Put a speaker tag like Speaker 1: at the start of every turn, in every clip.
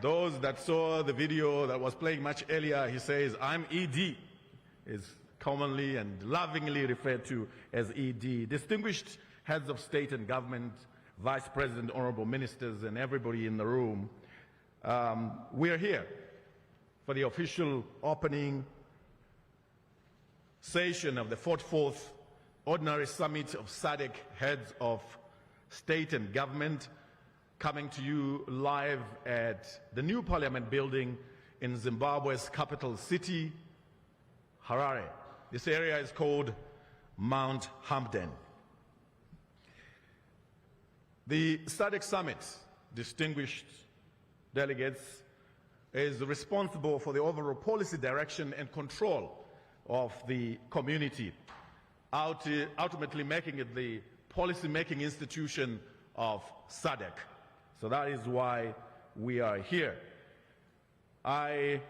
Speaker 1: Those that saw the video that was playing much earlier, he says, I'm ED, is commonly and lovingly referred to as ED. Distinguished heads of state and government, vice president, honorable ministers, and everybody in the room, we are here for the official opening session of the 44th Ordinary Summit of SADC Heads of State and Government, coming to you live at the new Parliament building in Zimbabwe's capital city, Harare. This area is called Mount Hampden. The SADC Summit, distinguished delegates, is responsible for the overall policy direction and control of the community, ultimately making it the policy-making institution of SADC. So that is why we are here. Let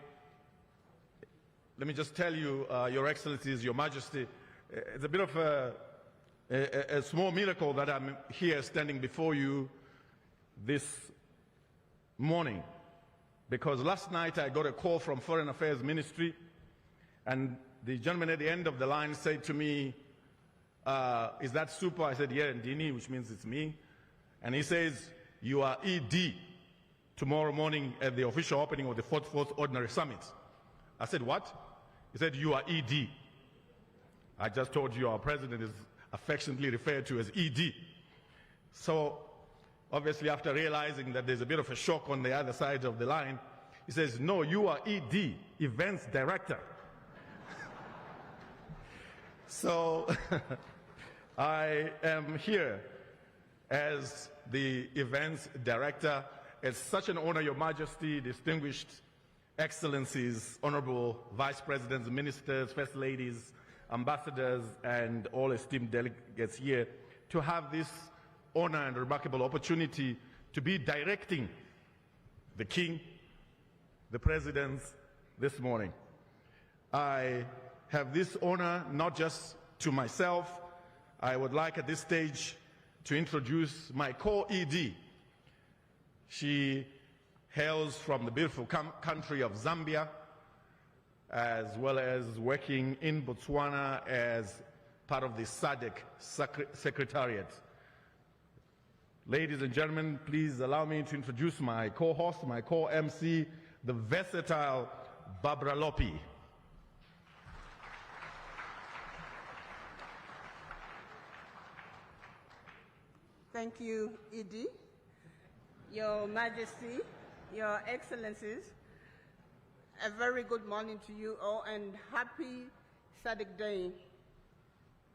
Speaker 1: me just tell you, Your Excellencies, Your Majesty, it's a bit of a small miracle that I'm here standing before you this morning, because last night I got a call from Foreign Affairs Ministry, and the gentleman at the end of the line said to me, is that Super? I said, yeah, Ndini, which means it's me. And he says, you are ED tomorrow morning at the official opening of the 44th Ordinary Summit. I said, what? He said, you are ED. I just told you our president is affectionately referred to as ED. So obviously after realizing that there's a bit of a shock on the other side of the line, he says, no, you are ED, Events Director. So I am here as the Events Director. It's such an honor, Your Majesty, distinguished Excellencies, Honorable Vice Presidents, Ministers, First Ladies, Ambassadors, and all esteemed delegates here, to have this honor and remarkable opportunity to be directing the King, the Presidents, this morning. I have this honor not just to myself. I would like at this stage to introduce my co-ED. She hails from the beautiful country of Zambia, as well as working in Botswana as part of the SADC Secretariat. Ladies and gentlemen, please allow me to introduce my co-host, my co-MC, the versatile Barbara Lopi.
Speaker 2: Thank you, ED. Your Majesty, Your Excellencies, a very good morning to you all and happy SADC Day.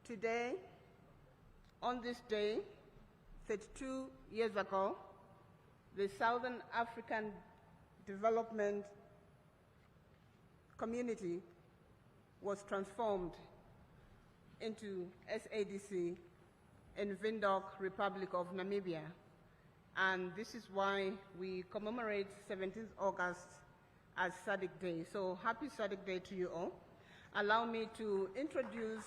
Speaker 2: Today, on this day, 32 years ago, the Southern African Development Community was transformed into SADC in Windhoek, Republic of Namibia. And this is why we commemorate 17th August as SADC Day. So happy SADC Day to you all. Allow me to introduce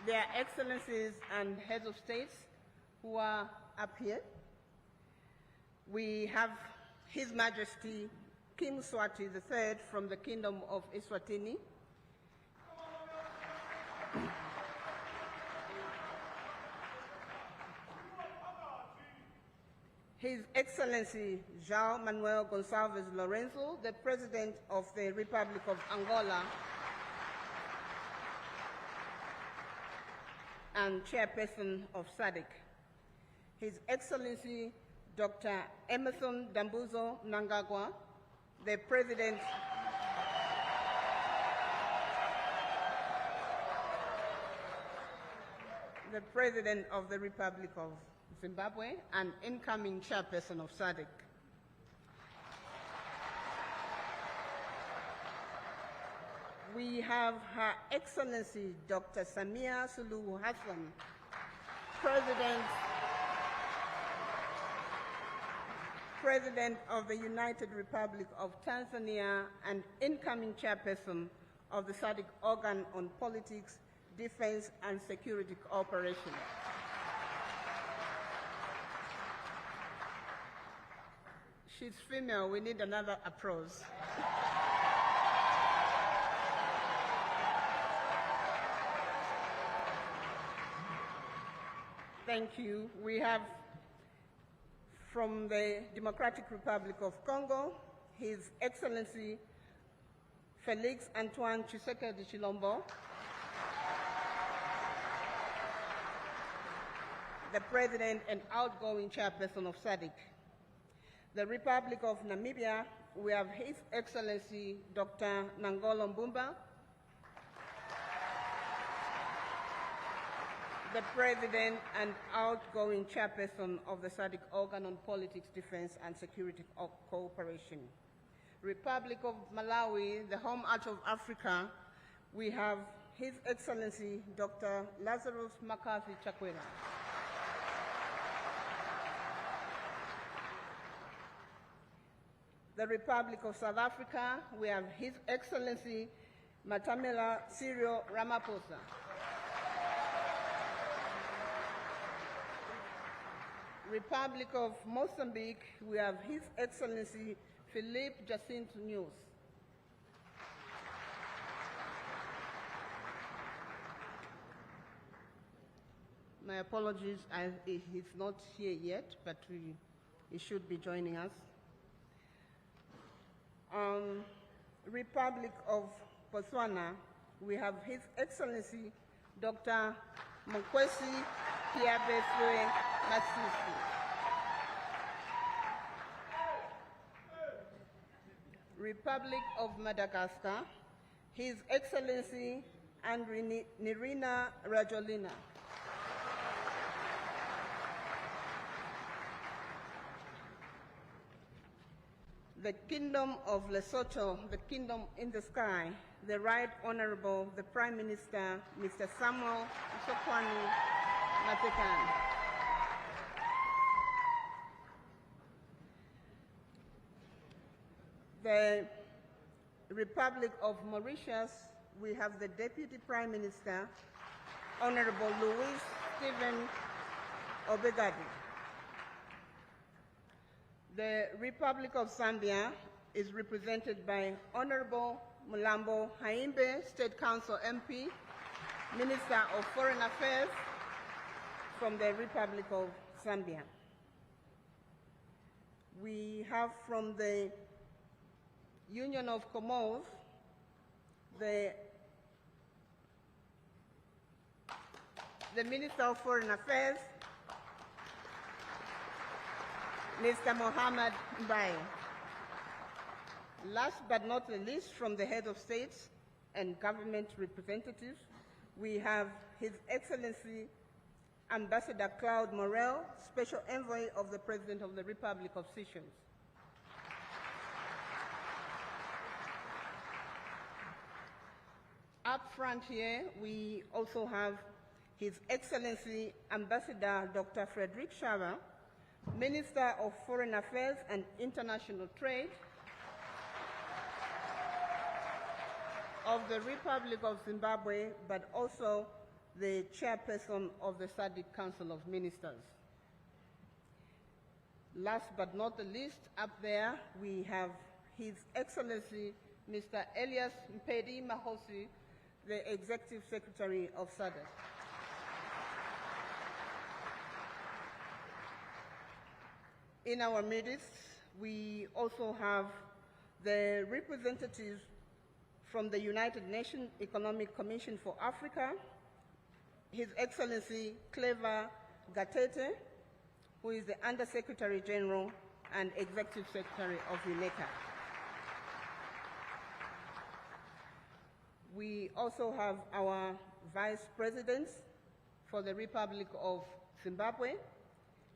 Speaker 2: their excellencies and heads of states who are up here. We have His Majesty King Swati III from the Kingdom of Eswatini. His Excellency João Manuel Gonçalves Lourenço, the President of the Republic of Angola and Chairperson of SADC. His Excellency Dr. Emerson Dambuzo Mnangagwa, the President of the Republic of Zimbabwe and incoming Chairperson of SADC. We have Her Excellency Dr. Samia Suluhu Hassan, President of the United Republic of Tanzania and incoming Chairperson of the SADC Organ on Politics, Defense and Security Cooperation. She's female, we need another applause. Thank you. We have from the Democratic Republic of Congo, His Excellency Felix Antoine Tshisekedi Chilombo, the President and outgoing Chairperson of SADC. The Republic of Namibia, we have His Excellency Dr. Nangolo Mbumba, the President and outgoing Chairperson of the SADC Organ on Politics, Defense and Security Cooperation. Republic of Malawi, the home heart of Africa, we have His Excellency Dr. Lazarus McCarthy Chakwera. The Republic of South Africa, we have His Excellency President Cyril Ramaphosa. Republic of Mozambique, we have His Excellency Philippe Jacinto News. My apologies, he's not here yet, but he should be joining us. Republic of Botswana, we have His Excellency Dr. Mokwesi Piabeswe Masisi. Republic of Madagascar, His Excellency Andri Nirina Rajolina. The Kingdom of Lesotho, the Kingdom in the Sky, the Right Honorable the Prime Minister, Mr. Samuel Msokwane Matekan. The Republic of Mauritius, we have the Deputy Prime Minister, Honorable Louis Stephen Obegadi. The Republic of Zambia is represented by Honorable Mulambo Haimbe, State Council MP, Minister of Foreign Affairs from the Republic of Zambia. We have from the Union of Comoros, the Minister of Foreign Affairs, Mr. Mohamed Mbaye. Last but not the least, from the head of states and government representatives, we have His Excellency Ambassador Claude Morel, Special Envoy of the President of the Republic of Seychelles. Up front here, we also have His Excellency Ambassador Dr. Frederick Shava, Minister of Foreign Affairs and International Trade of the Republic of Zimbabwe, but also the Chairperson of the SADC Council of Ministers. Last but not the least, up there we have His Excellency Mr. Elias Mpedi Mahosi, the Executive Secretary of SADC. In our midst, we also have the representatives from the United Nations Economic Commission for Africa, His Excellency Clever Gatete, who is the Under-Secretary General and Executive Secretary of UNECA. We also have our Vice Presidents for the Republic of Zimbabwe,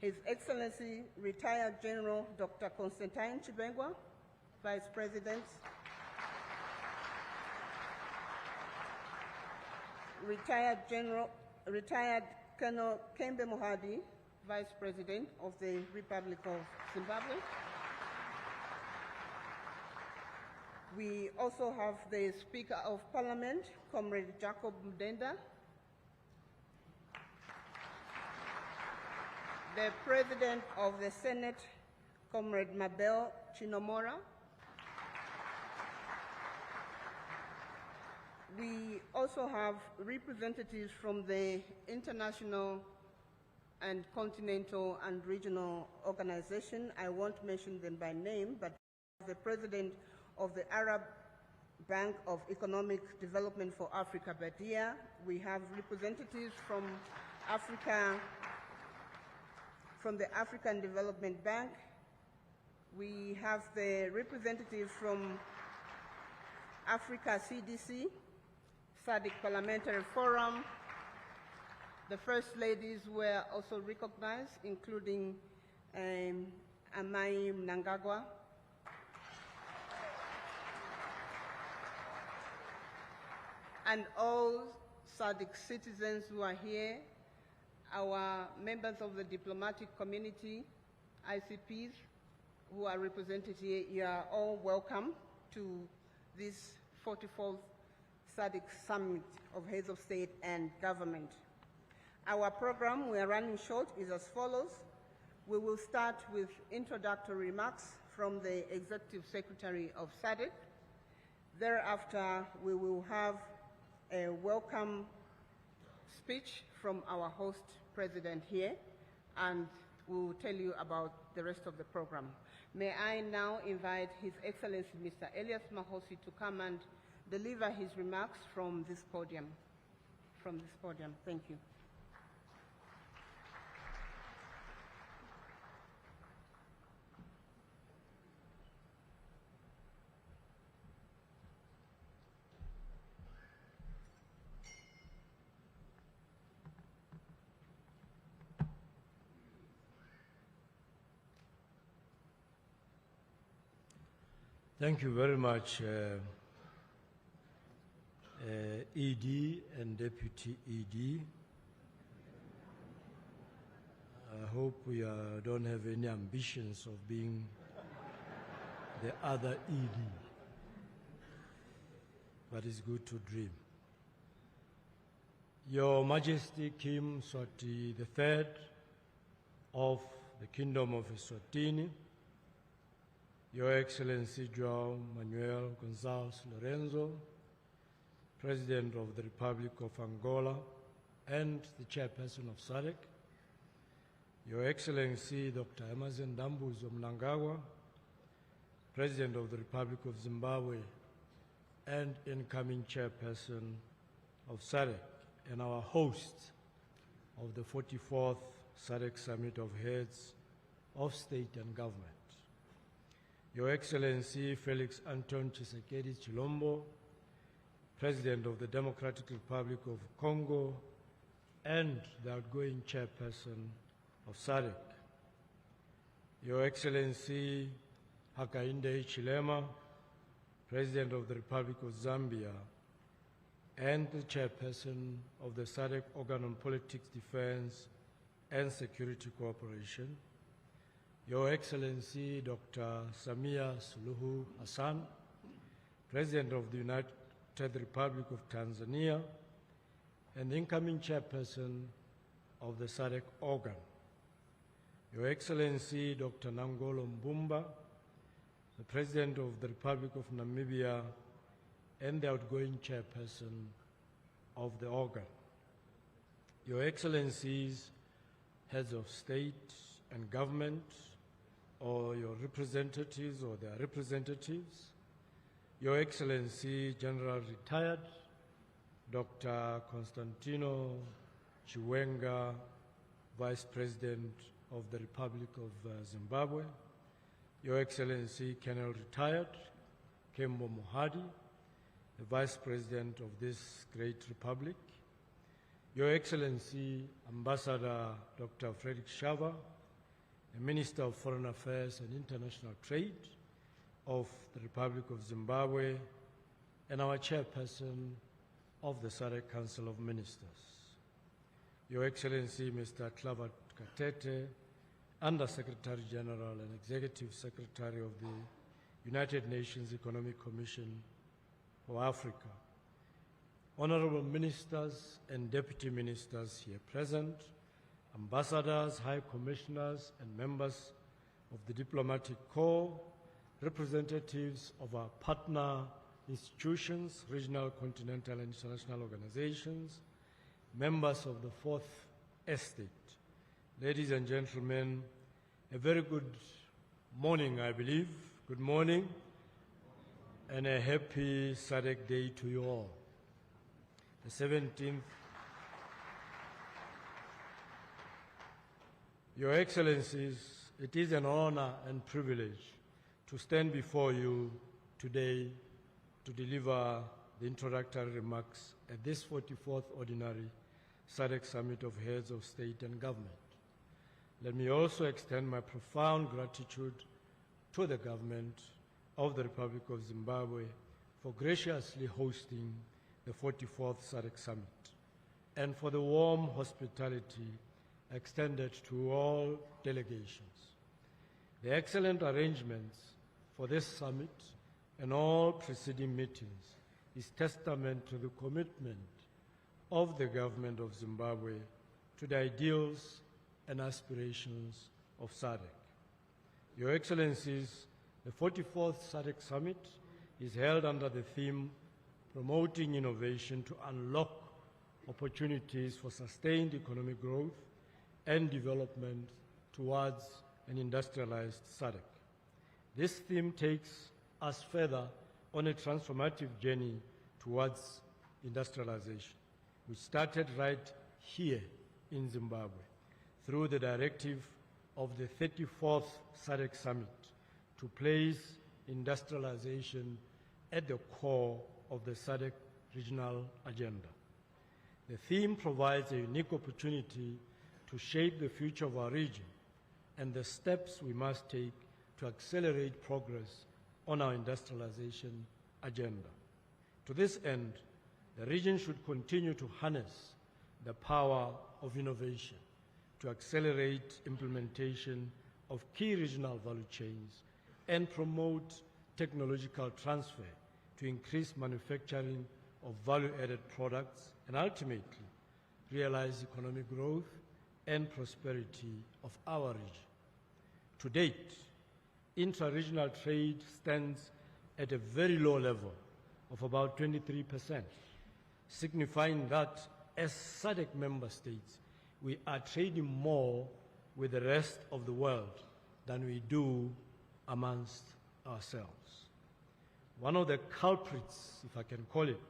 Speaker 2: His Excellency Retired General Dr. Constantine Chibengwa, Vice President. Retired Colonel Kembe Mohadi, Vice President of the Republic of Zimbabwe. We also have the Speaker of Parliament, Comrade Jacob Mdenda, the President of the Senate, Comrade Mabel Chinomora. We also have representatives from the international and continental and regional organization. I won't mention them by name, but the president of the Arab Bank of Economic Development for Africa, Badia. We have representatives from Africa, from the African Development Bank. We have the representative from Africa CDC, SADC Parliamentary Forum. The First Ladies were also recognized, including Amai Mnangagwa. And all SADC citizens who are here, our members of the diplomatic community, ICPs, who are represented here, you are all welcome to this 44th SADC Summit of Heads of State and Government. Our program, we are running short, is as follows. We will start with introductory remarks from the Executive Secretary of SADC. Thereafter, we will have a welcome speech from our host president here, and we will tell you about the rest of the program. May I now invite His Excellency Mr. Elias Mahosi to come and deliver his remarks from this podium. Thank you.
Speaker 3: Thank you very much, ED and Deputy ED. I hope we don't have any ambitions of being the other ED, but it's good to dream. Your Majesty King Mswati III of the Kingdom of Eswatini, Your Excellency João Manuel Gonçalves Lorenzo, President of the Republic of Angola and the Chairperson of SADC, Your Excellency Dr. Emmerson Dambuzo Mnangagwa, President of the Republic of Zimbabwe and incoming Chairperson of SADC, and our host of the 44th SADC Summit of Heads of State and Government, Your Excellency Felix Anton Tshisekedi Chilombo, President of the Democratic Republic of Congo and the outgoing Chairperson of SADC, Your Excellency Hakainde Hichilema, President of the Republic of Zambia and the Chairperson of the SADC Organ on Politics, Defense and Security Cooperation, Your Excellency Dr. Samia Suluhu Hassan, President of the United Republic of Tanzania and the incoming Chairperson of the SADC organ, Your Excellency Dr. Nangolo Mbumba, the President of the Republic of Namibia and the outgoing Chairperson of the organ, Your Excellencies, Heads of State and Government, or your representatives or their representatives, Your Excellency General Retired Dr. Constantino Chiwenga, Vice President of the Republic of Zimbabwe, Your Excellency Colonel Retired Kembo Mohadi, the Vice President of this great republic, Your Excellency Ambassador Dr. Frederick Shava, the Minister of Foreign Affairs and International Trade of the Republic of Zimbabwe, and our Chairperson of the SADC Council of Ministers, Your Excellency Mr. Clavat Katete, Under-Secretary General and Executive Secretary of the United Nations Economic Commission for Africa, Honorable Ministers and Deputy Ministers here present, Ambassadors, High Commissioners, and members of the Diplomatic Corps, representatives of our partner institutions, regional, continental, and international organizations, members of the Fourth Estate. Ladies and gentlemen, a very good morning, I believe. Good morning, and a happy SADC Day to you all. The 17th. Your Excellencies, it is an honor and privilege to stand before you today to deliver the introductory remarks at this 44th Ordinary SADC Summit of Heads of State and Government. Let me also extend my profound gratitude to the government of the Republic of Zimbabwe for graciously hosting the 44th SADC Summit and for the warm hospitality extended to all delegations. The excellent arrangements for this summit and all preceding meetings is testament to the commitment of the government of Zimbabwe to the ideals and aspirations of SADC. Your Excellencies, the 44th SADC Summit is held under the theme Promoting Innovation to Unlock Opportunities for Sustained Economic Growth and Development towards an Industrialized SADC. This theme takes us further on a transformative journey towards industrialization, which started right here in Zimbabwe through the directive of the 34th SADC Summit to place industrialization at the core of the SADC regional agenda. The theme provides a unique opportunity to shape the future of our region and the steps we must take to accelerate progress on our industrialization agenda. To this end, the region should continue to harness the power of innovation to accelerate implementation of key regional value chains and promote technological transfer to increase manufacturing of value-added products and ultimately realize economic growth and prosperity of our region. To date, intra-regional trade stands at a very low level of about 23%, signifying that as SADC member states, we are trading more with the rest of the world than we do amongst ourselves. One of the culprits, if I can call it,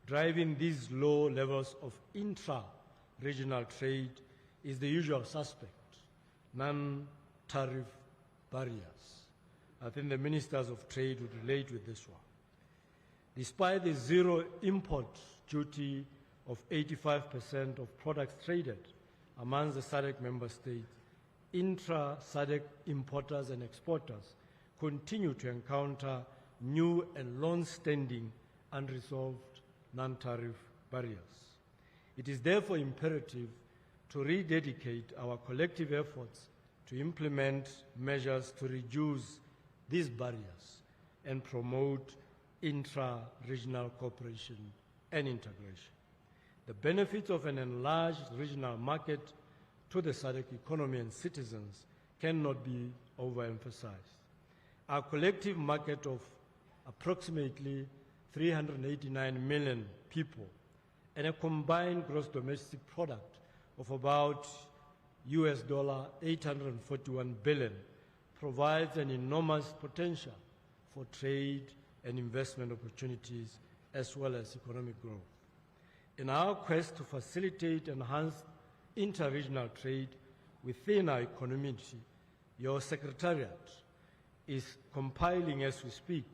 Speaker 3: driving these low levels of intra-regional trade is the usual suspect, non-tariff barriers. I think the ministers of trade would relate with this one. Despite the zero import duty of 85% of products traded among the SADC member states, intra-SADC importers and exporters continue to encounter new and long-standing unresolved non-tariff barriers. It is therefore imperative to rededicate our collective efforts to implement measures to reduce these barriers and promote intra-regional cooperation and integration. The benefits of an enlarged regional market to the SADC economy and citizens cannot be overemphasized. Our collective market of approximately 389 million people and a combined gross domestic product of about US $841 billion provides an enormous potential for trade and investment opportunities as well as economic growth. In our quest to facilitate enhanced inter-regional trade within our community, your Secretariat is compiling, as we speak,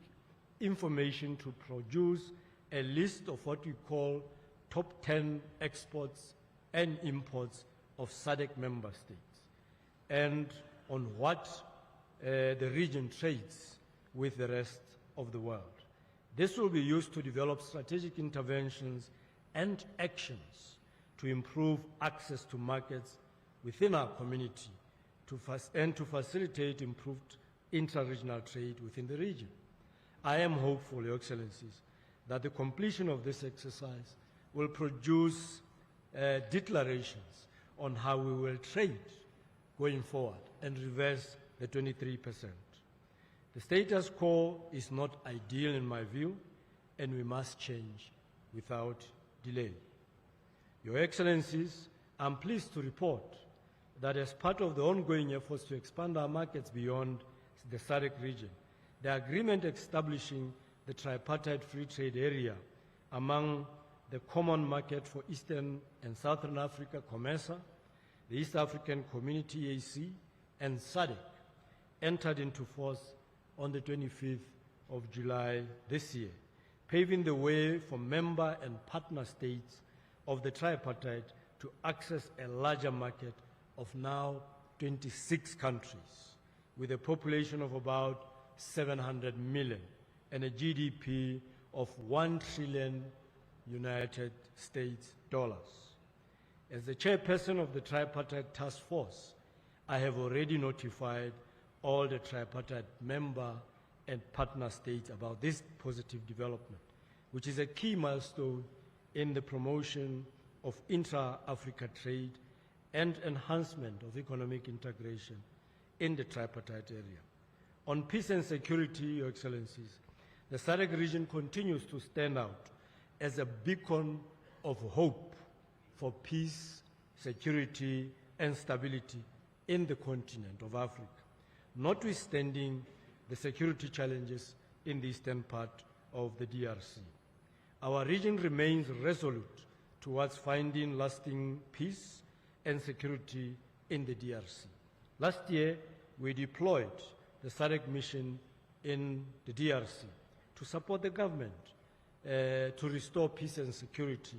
Speaker 3: information to produce a list of what we call top 10 exports and imports of SADC member states, and on what the region trades with the rest of the world. This will be used to develop strategic interventions and actions to improve access to markets within our community and to facilitate improved inter-regional trade within the region. I am hopeful, Your Excellencies, that the completion of this exercise will produce declarations on how we will trade going forward and reverse the 23%. The status quo is not ideal in my view, and we must change without delay. Your Excellencies, I'm pleased to report that as part of the ongoing efforts to expand our markets beyond the SADC region, the agreement establishing the tripartite free trade area among the Common Market for Eastern and Southern Africa, COMESA, the East African Community, EAC, and SADC entered into force on the 25th of July this year, paving the way for member and partner states of the tripartite to access a larger market of now 26 countries, with a population of about 700 million and a GDP of $1 trillion United States dollars. As the chairperson of the tripartite task force, I have already notified all the tripartite member and partner states about this positive development, which is a key milestone in the promotion of intra-Africa trade and enhancement of economic integration in the tripartite area. On peace and security, Your Excellencies, the SADC region continues to stand out as a beacon of hope for peace, security, and stability in the continent of Africa, notwithstanding the security challenges in the eastern part of the DRC. Our region remains resolute towards finding lasting peace and security in the DRC. Last year, we deployed the SADC mission in the DRC to support the government to restore peace and security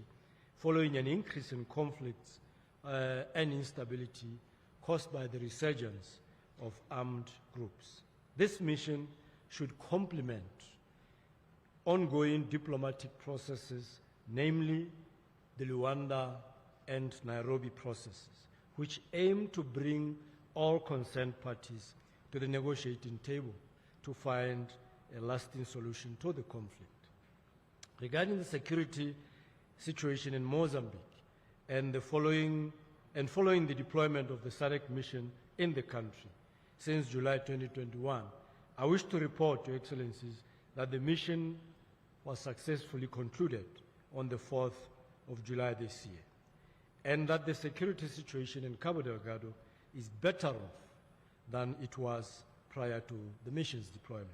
Speaker 3: following an increase in conflicts and instability caused by the resurgence of armed groups. This mission should complement ongoing diplomatic processes, namely the Luanda and Nairobi processes, which aim to bring all concerned parties to the negotiating table to find a lasting solution to the conflict. Regarding the security situation in Mozambique and following the deployment of the SADC mission in the country since July 2021, I wish to report, Your Excellencies, that the mission was successfully concluded on the 4th of July this year, and that the security situation in Cabo Delgado is better off than it was prior to the mission's deployment.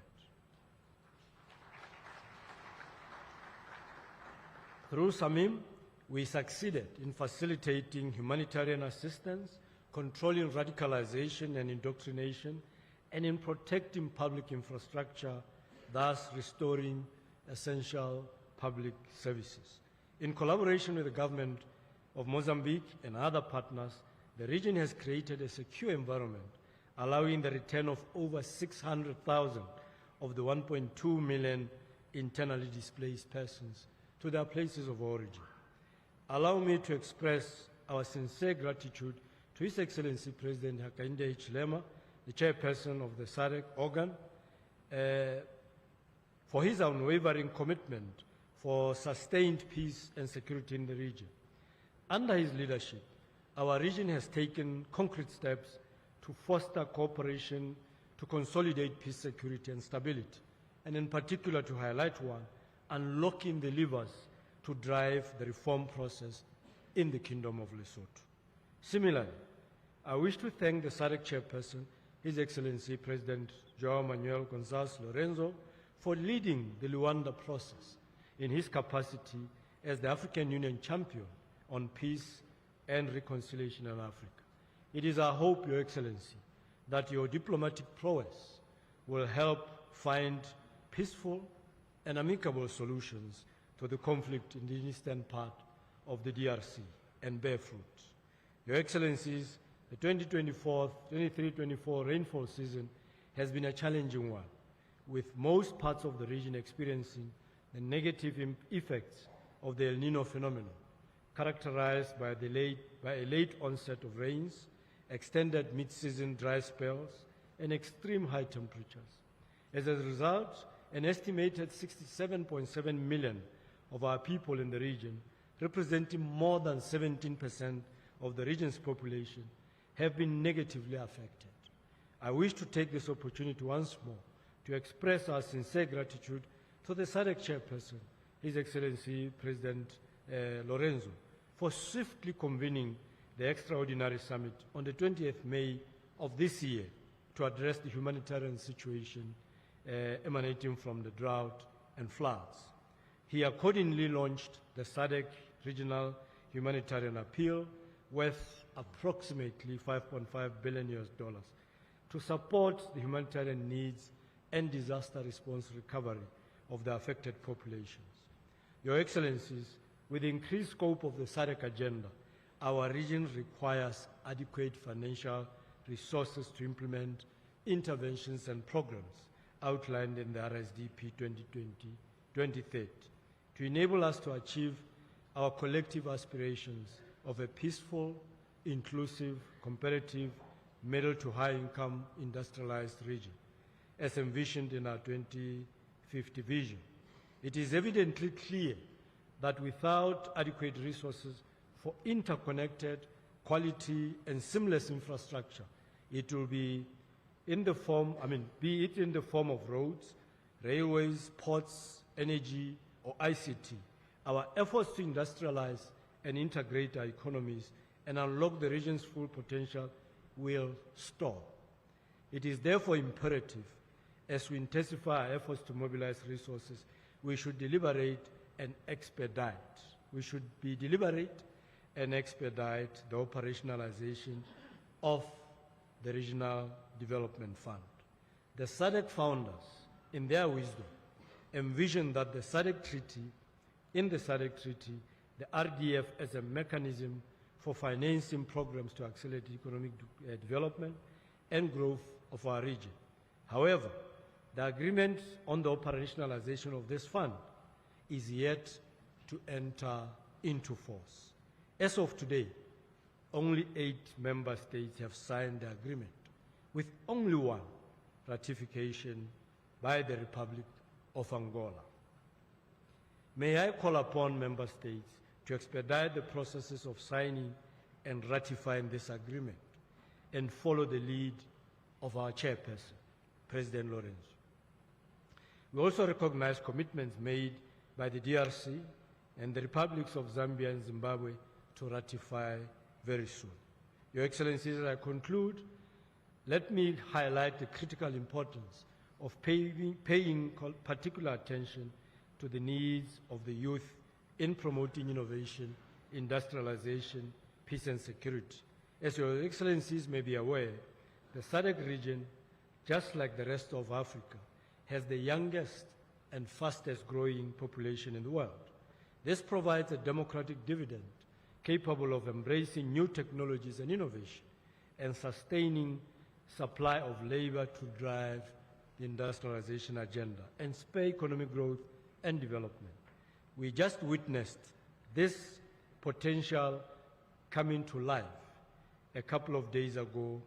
Speaker 3: Through SAMIM, we succeeded in facilitating humanitarian assistance, controlling radicalization and indoctrination, and in protecting public infrastructure, thus restoring essential public services. In collaboration with the government of Mozambique and other partners, the region has created a secure environment, allowing the return of over 600,000 of the 1.2 million internally displaced persons to their places of origin. Allow me to express our sincere gratitude to His Excellency President Hakainde Hichilema, the chairperson of the SADC organ, for his unwavering commitment for sustained peace and security in the region. Under his leadership, our region has taken concrete steps to foster cooperation to consolidate peace, security, and stability, and in particular to highlight one, unlocking the levers to drive the reform process in the Kingdom of Lesotho. Similarly, I wish to thank the SADC chairperson, His Excellency President João Manuel Gonçalves Lorenzo, for leading the Luanda process in his capacity as the African Union champion on peace and reconciliation in Africa. It is our hope, Your Excellency, that your diplomatic prowess will help find peaceful and amicable solutions to the conflict in the eastern part of the DRC and bear fruit. Your Excellencies, the 2023-24 rainfall season has been a challenging one, with most parts of the region experiencing the negative effects of the El Nino phenomenon, characterized by a late onset of rains, extended mid-season dry spells, and extreme high temperatures. As a result, an estimated 67.7 million of our people in the region, representing more than 17% of the region's population, have been negatively affected. I wish to take this opportunity once more to express our sincere gratitude to the SADC chairperson, His Excellency President Lorenzo, for swiftly convening the extraordinary summit on the 20th May of this year to address the humanitarian situation emanating from the drought and floods. He accordingly launched the SADC Regional Humanitarian Appeal worth approximately $5.5 billion to support the humanitarian needs and disaster response recovery of the affected populations. Your Excellencies, with the increased scope of the SADC agenda, our region requires adequate financial resources to implement interventions and programs outlined in the RSDP 2020-2030 to enable us to achieve our collective aspirations of a peaceful, inclusive, competitive, middle to high income industrialized region, as envisioned in our 2050 vision. It is evidently clear that without adequate resources for interconnected, quality, and seamless infrastructure, it will be in the form, be it in the form of roads, railways, ports, energy, or ICT, our efforts to industrialize and integrate our economies and unlock the region's full potential will stall. It is therefore imperative, as we intensify our efforts to mobilize resources, we should deliberate and expedite. We should be deliberate and expedite the operationalization of the Regional Development Fund. The SADC founders, in their wisdom, envisioned that the SADC Treaty, the RDF as a mechanism for financing programs to accelerate economic development and growth of our region. However, the agreement on the operationalization of this fund is yet to enter into force. As of today, only 8 member states have signed the agreement, with only 1 ratification by the Republic of Angola. May I call upon member states to expedite the processes of signing and ratifying this agreement and follow the lead of our chairperson, President Lorenzo. We also recognize commitments made by the DRC and the republics of Zambia and Zimbabwe to ratify very soon. Your Excellencies, as I conclude, let me highlight the critical importance of paying particular attention to the needs of the youth in promoting innovation, industrialization, peace and security. As Your Excellencies may be aware, the SADC region, just like the rest of Africa, has the youngest and fastest growing population in the world. This provides a democratic dividend capable of embracing new technologies and innovation and sustaining supply of labor to drive the industrialization agenda and spur economic growth and development. We just witnessed this potential coming to life a couple of days ago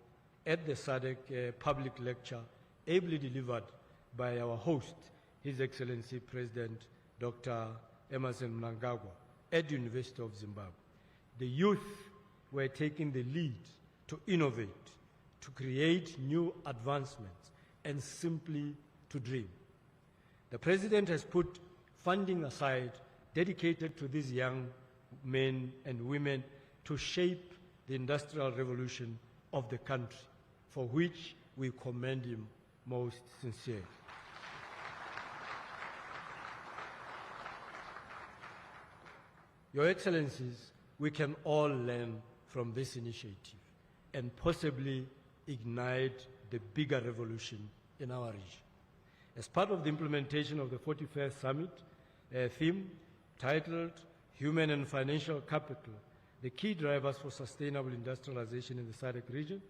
Speaker 3: at the SADC public lecture ably delivered by our host, His Excellency President Dr. Emmerson Mnangagwa at the University of Zimbabwe. The youth were taking the lead to innovate, to create new advancements, and simply to dream. The President has put funding aside dedicated to these young men and women to shape the industrial revolution of the country, for which we commend him most sincerely. Your Excellencies, we can all learn from this initiative and possibly ignite the bigger revolution in our region. As part of the implementation of the 41st Summit theme titled Human and Financial Capital, the key drivers for sustainable industrialization in the SADC region,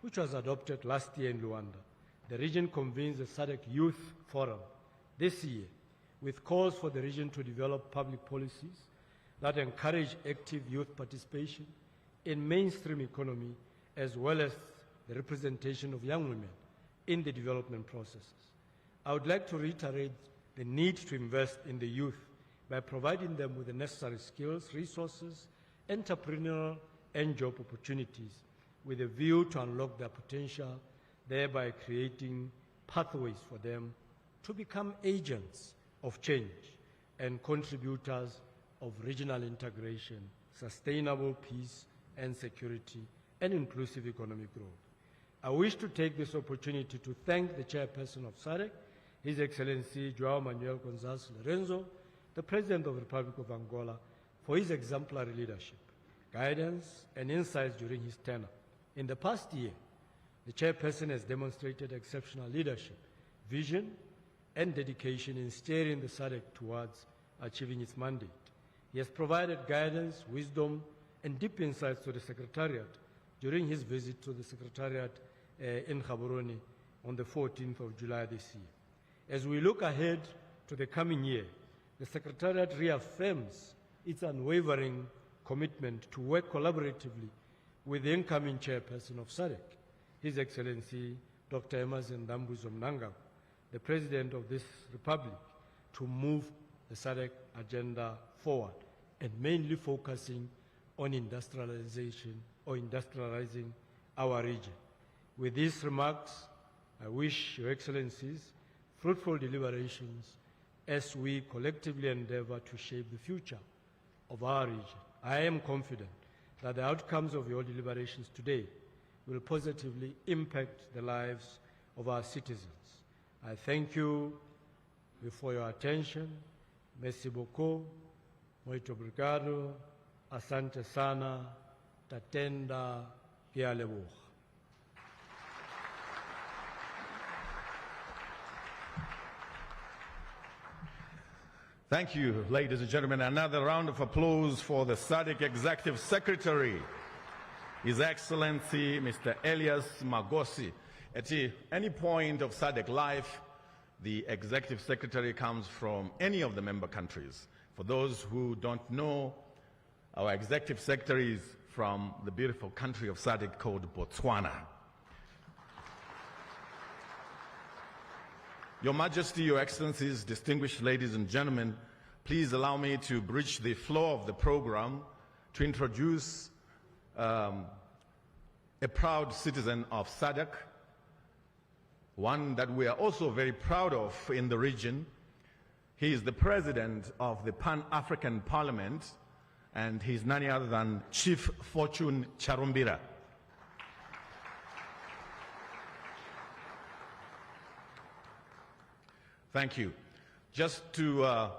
Speaker 3: which was adopted last year in Luanda, the region convenes the SADC Youth Forum this year with calls for the region to develop public policies that encourage active youth participation in mainstream economy as well as the representation of young women in the development processes. I would like to reiterate the need to invest in the youth by providing them with the necessary skills, resources, entrepreneurial and job opportunities with a view to unlock their potential thereby creating pathways for them to become agents of change and contributors of regional integration, sustainable peace and security, and inclusive economic growth. I wish to take this opportunity to thank the chairperson of SADC, His Excellency João Manuel Gonçalves Lorenzo, the President of the Republic of Angola, for his exemplary leadership, guidance, and insights during his tenure. In the past year, the chairperson has demonstrated exceptional leadership, vision, and dedication in steering the SADC towards achieving its mandate. He has provided guidance, wisdom, and deep insights to the Secretariat during his visit to the Secretariat in Gaborone on the 14th of July this year. As we look ahead to the coming year, the Secretariat reaffirms its unwavering commitment to work collaboratively with the incoming chairperson of SADC, His Excellency Dr. Emmerson Dambuzo Mnangagwa, the President of this Republic, to move the SADC agenda forward and mainly focusing on industrialization or industrializing our region. With these remarks, I wish Your Excellencies fruitful deliberations as we collectively endeavor to shape the future of our region. I am confident that the outcomes of your deliberations today will positively impact the lives of our citizens. I thank you for your attention. Merci beaucoup. Muito obrigado. Asante sana. Tatenda kia leboha.
Speaker 1: Thank you, ladies and gentlemen. Another round of applause for the SADC Executive Secretary, His Excellency Mr. Elias Magosi. At any point of SADC life, the Executive Secretary comes from any of the member countries. For those who don't know, our Executive Secretary is from the beautiful country of SADC called Botswana. Your Majesty, Your Excellencies, distinguished ladies and gentlemen, please allow me to bridge the flow of the program to introduce a proud citizen of SADC, one that we are also very proud of in the region. He is the President of the Pan-African Parliament, and he's none other than Chief Fortune Charumbira. Thank you. Just to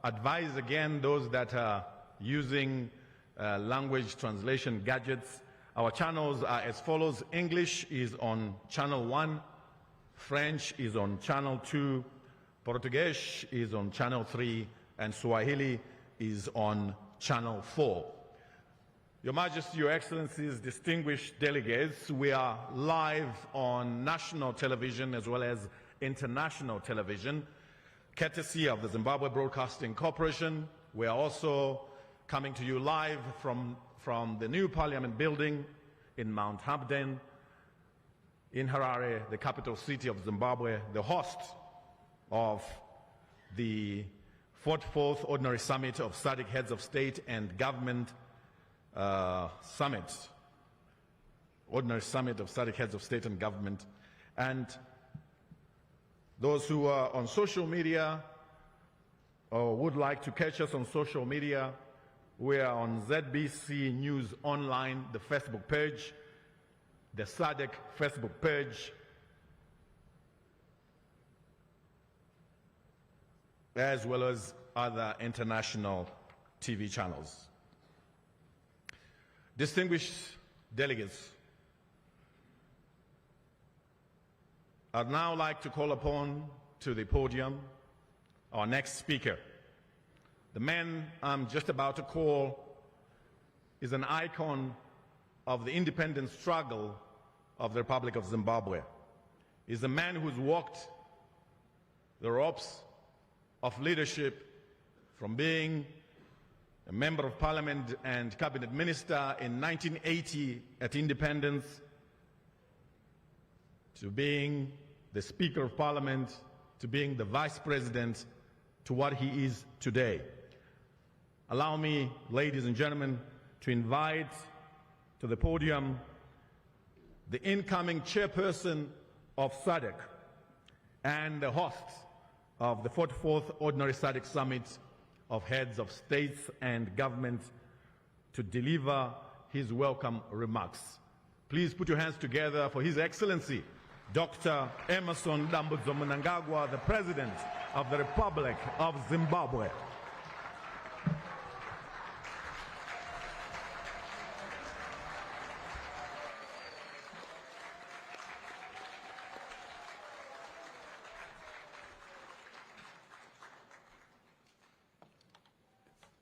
Speaker 1: advise again those that are using language translation gadgets, our channels are as follows. English is on channel 1, French is on channel 2, Portuguese is on channel 3, and Swahili is on channel 4. Your Majesty, Your Excellencies, distinguished delegates, we are live on national television as well as international television, courtesy of the Zimbabwe Broadcasting Corporation. We are also coming to you live from the new Parliament building in Mount Hampden, in Harare, the capital city of Zimbabwe, the host of the 44th Ordinary Summit of SADC Heads of State and Government Summit, Ordinary Summit of SADC Heads of State and Government. And those who are on social media or would like to catch us on social media, we are on ZBC News Online, the Facebook page, the SADC Facebook page, as well as other international TV channels. Distinguished delegates, I'd now like to call upon to the podium our next speaker. The man I'm just about to call is an icon of the independence struggle of the Republic of Zimbabwe. He's a man who's walked the ropes of leadership from being a member of parliament and cabinet minister in 1980 at independence to being the Speaker of Parliament, to being the Vice President, to what he is today. Allow me, ladies and gentlemen, to invite to the podium the incoming chairperson of SADC and the host of the 44th Ordinary SADC Summit of Heads of States and Government, to deliver his welcome remarks. Please put your hands together for His Excellency, Dr. Emmerson Dambudzo Mnangagwa, the President of the Republic of Zimbabwe.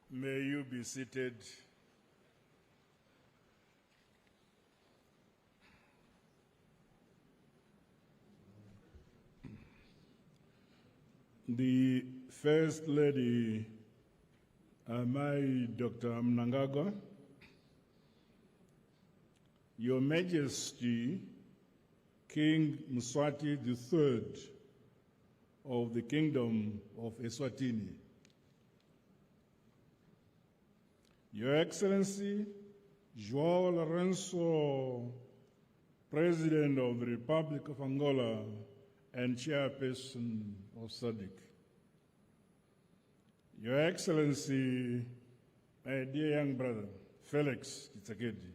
Speaker 4: May you be seated. The First Lady, Dr. Mnangagwa, Your Majesty, King Mswati III of the Kingdom of Eswatini, Your Excellency, João Lourenço, President of the Republic of Angola and Chairperson of SADC, Your Excellency, my dear young brother, Felix Tshisekedi,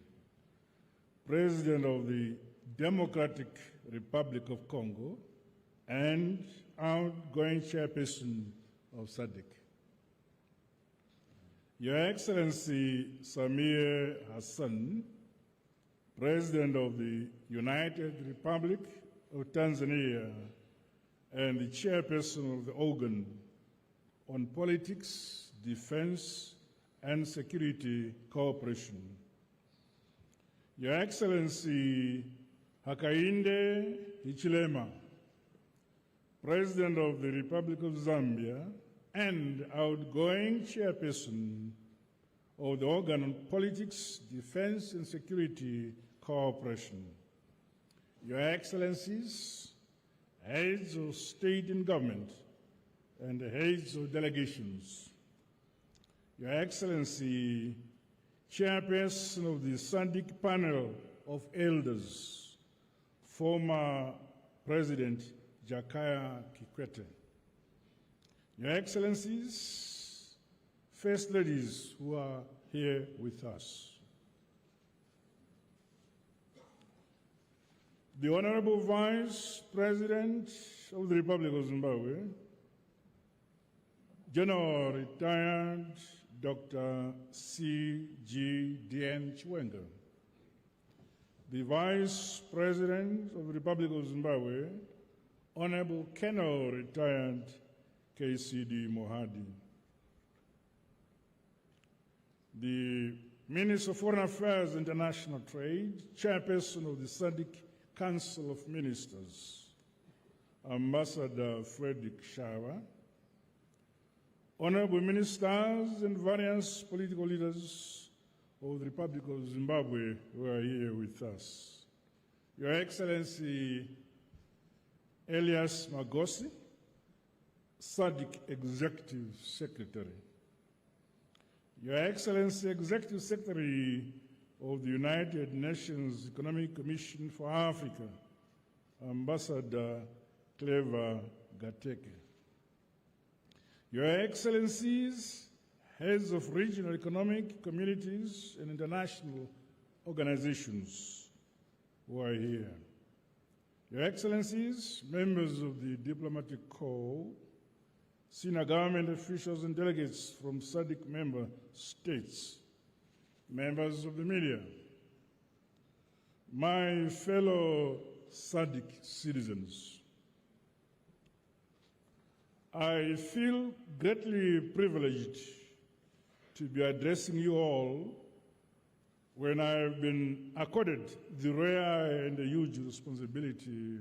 Speaker 4: President of the Democratic Republic of Congo and outgoing Chairperson of SADC, Your Excellency Samir Hassan, President of the United Republic of Tanzania and the Chairperson of the Organ on Politics, Defense and Security Cooperation, Your Excellency Hakainde Hichilema, President of the Republic of Zambia and outgoing Chairperson of the Organ on Politics, Defense and Security Cooperation, Your Excellencies, Heads of State and Government and Heads of Delegations, Your Excellency, Chairperson of the SADC Panel of Elders, former President Jakaya Kikwete, Your Excellencies, First Ladies who are here with us, the Honorable Vice President of the Republic of Zimbabwe, General Retired Dr. C.G.D.N. Chiwenga, the Vice President of the Republic of Zimbabwe, Honorable Colonel Retired K.C.D. Mohadi, the Minister of Foreign Affairs and International Trade, Chairperson of the SADC Council of Ministers, Ambassador Frederick Shawa, Honorable Ministers and various political leaders of the Republic of Zimbabwe who are here with us, Your Excellency Elias Magosi, SADC Executive Secretary, Your Excellency Executive Secretary of the United Nations Economic Commission for Africa, Ambassador Clever Gateke, Your Excellencies, Heads of Regional Economic Communities and International Organizations who are here, Your Excellencies, members of the Diplomatic Corps, senior government officials and delegates from SADC member states, members of the media, my fellow SADC citizens, I feel greatly privileged to be addressing you all when I have been accorded the rare and the huge responsibility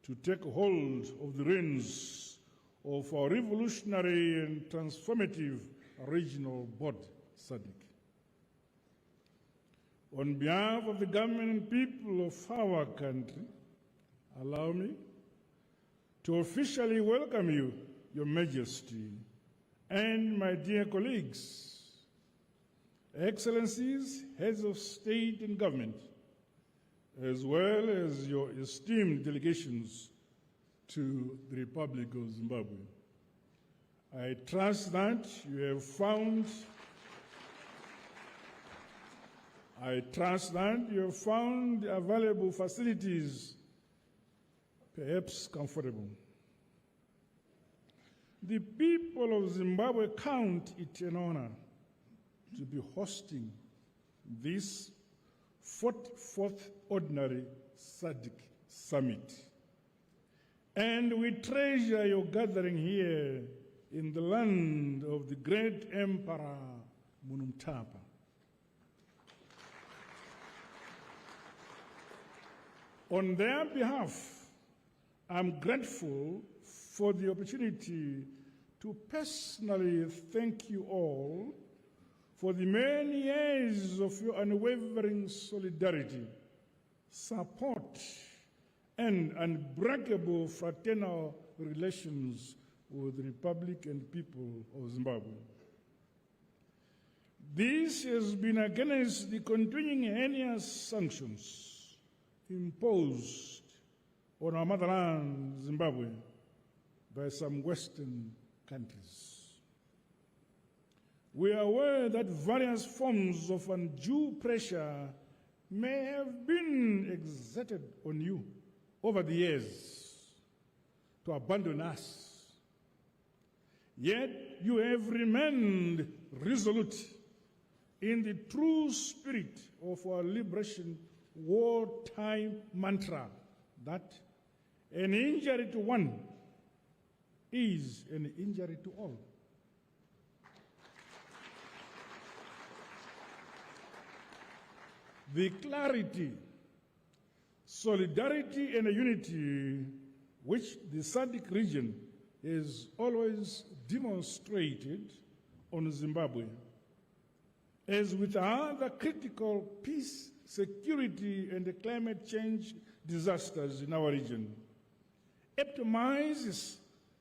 Speaker 4: to take hold of the reins of our revolutionary and transformative regional body, SADC. On behalf of the government and people of our country, allow me to officially welcome you, Your Majesty, and my dear colleagues, Excellencies, Heads of State and Government, as well as your esteemed delegations to the Republic of Zimbabwe. I trust that you have found the available facilities perhaps comfortable. The people of Zimbabwe count it an honor to be hosting this 44th Ordinary SADC Summit. And we treasure your gathering here in the land of the great Emperor Mdntv. On their behalf, I'm grateful for the opportunity to personally thank you all for the many years of your unwavering solidarity, support, and unbreakable fraternal relations with the Republic and people of Zimbabwe. This has been against the continuing heinous sanctions imposed on our motherland, Zimbabwe, by some Western countries. We are aware that various forms of undue pressure may have been exerted on you over the years to abandon us. Yet you have remained resolute in the true spirit of our liberation wartime mantra that an injury to one is an injury to all. The clarity, solidarity, and unity which the SADC region has always demonstrated on Zimbabwe, as with other critical peace, security, and climate change disasters in our region, epitomizes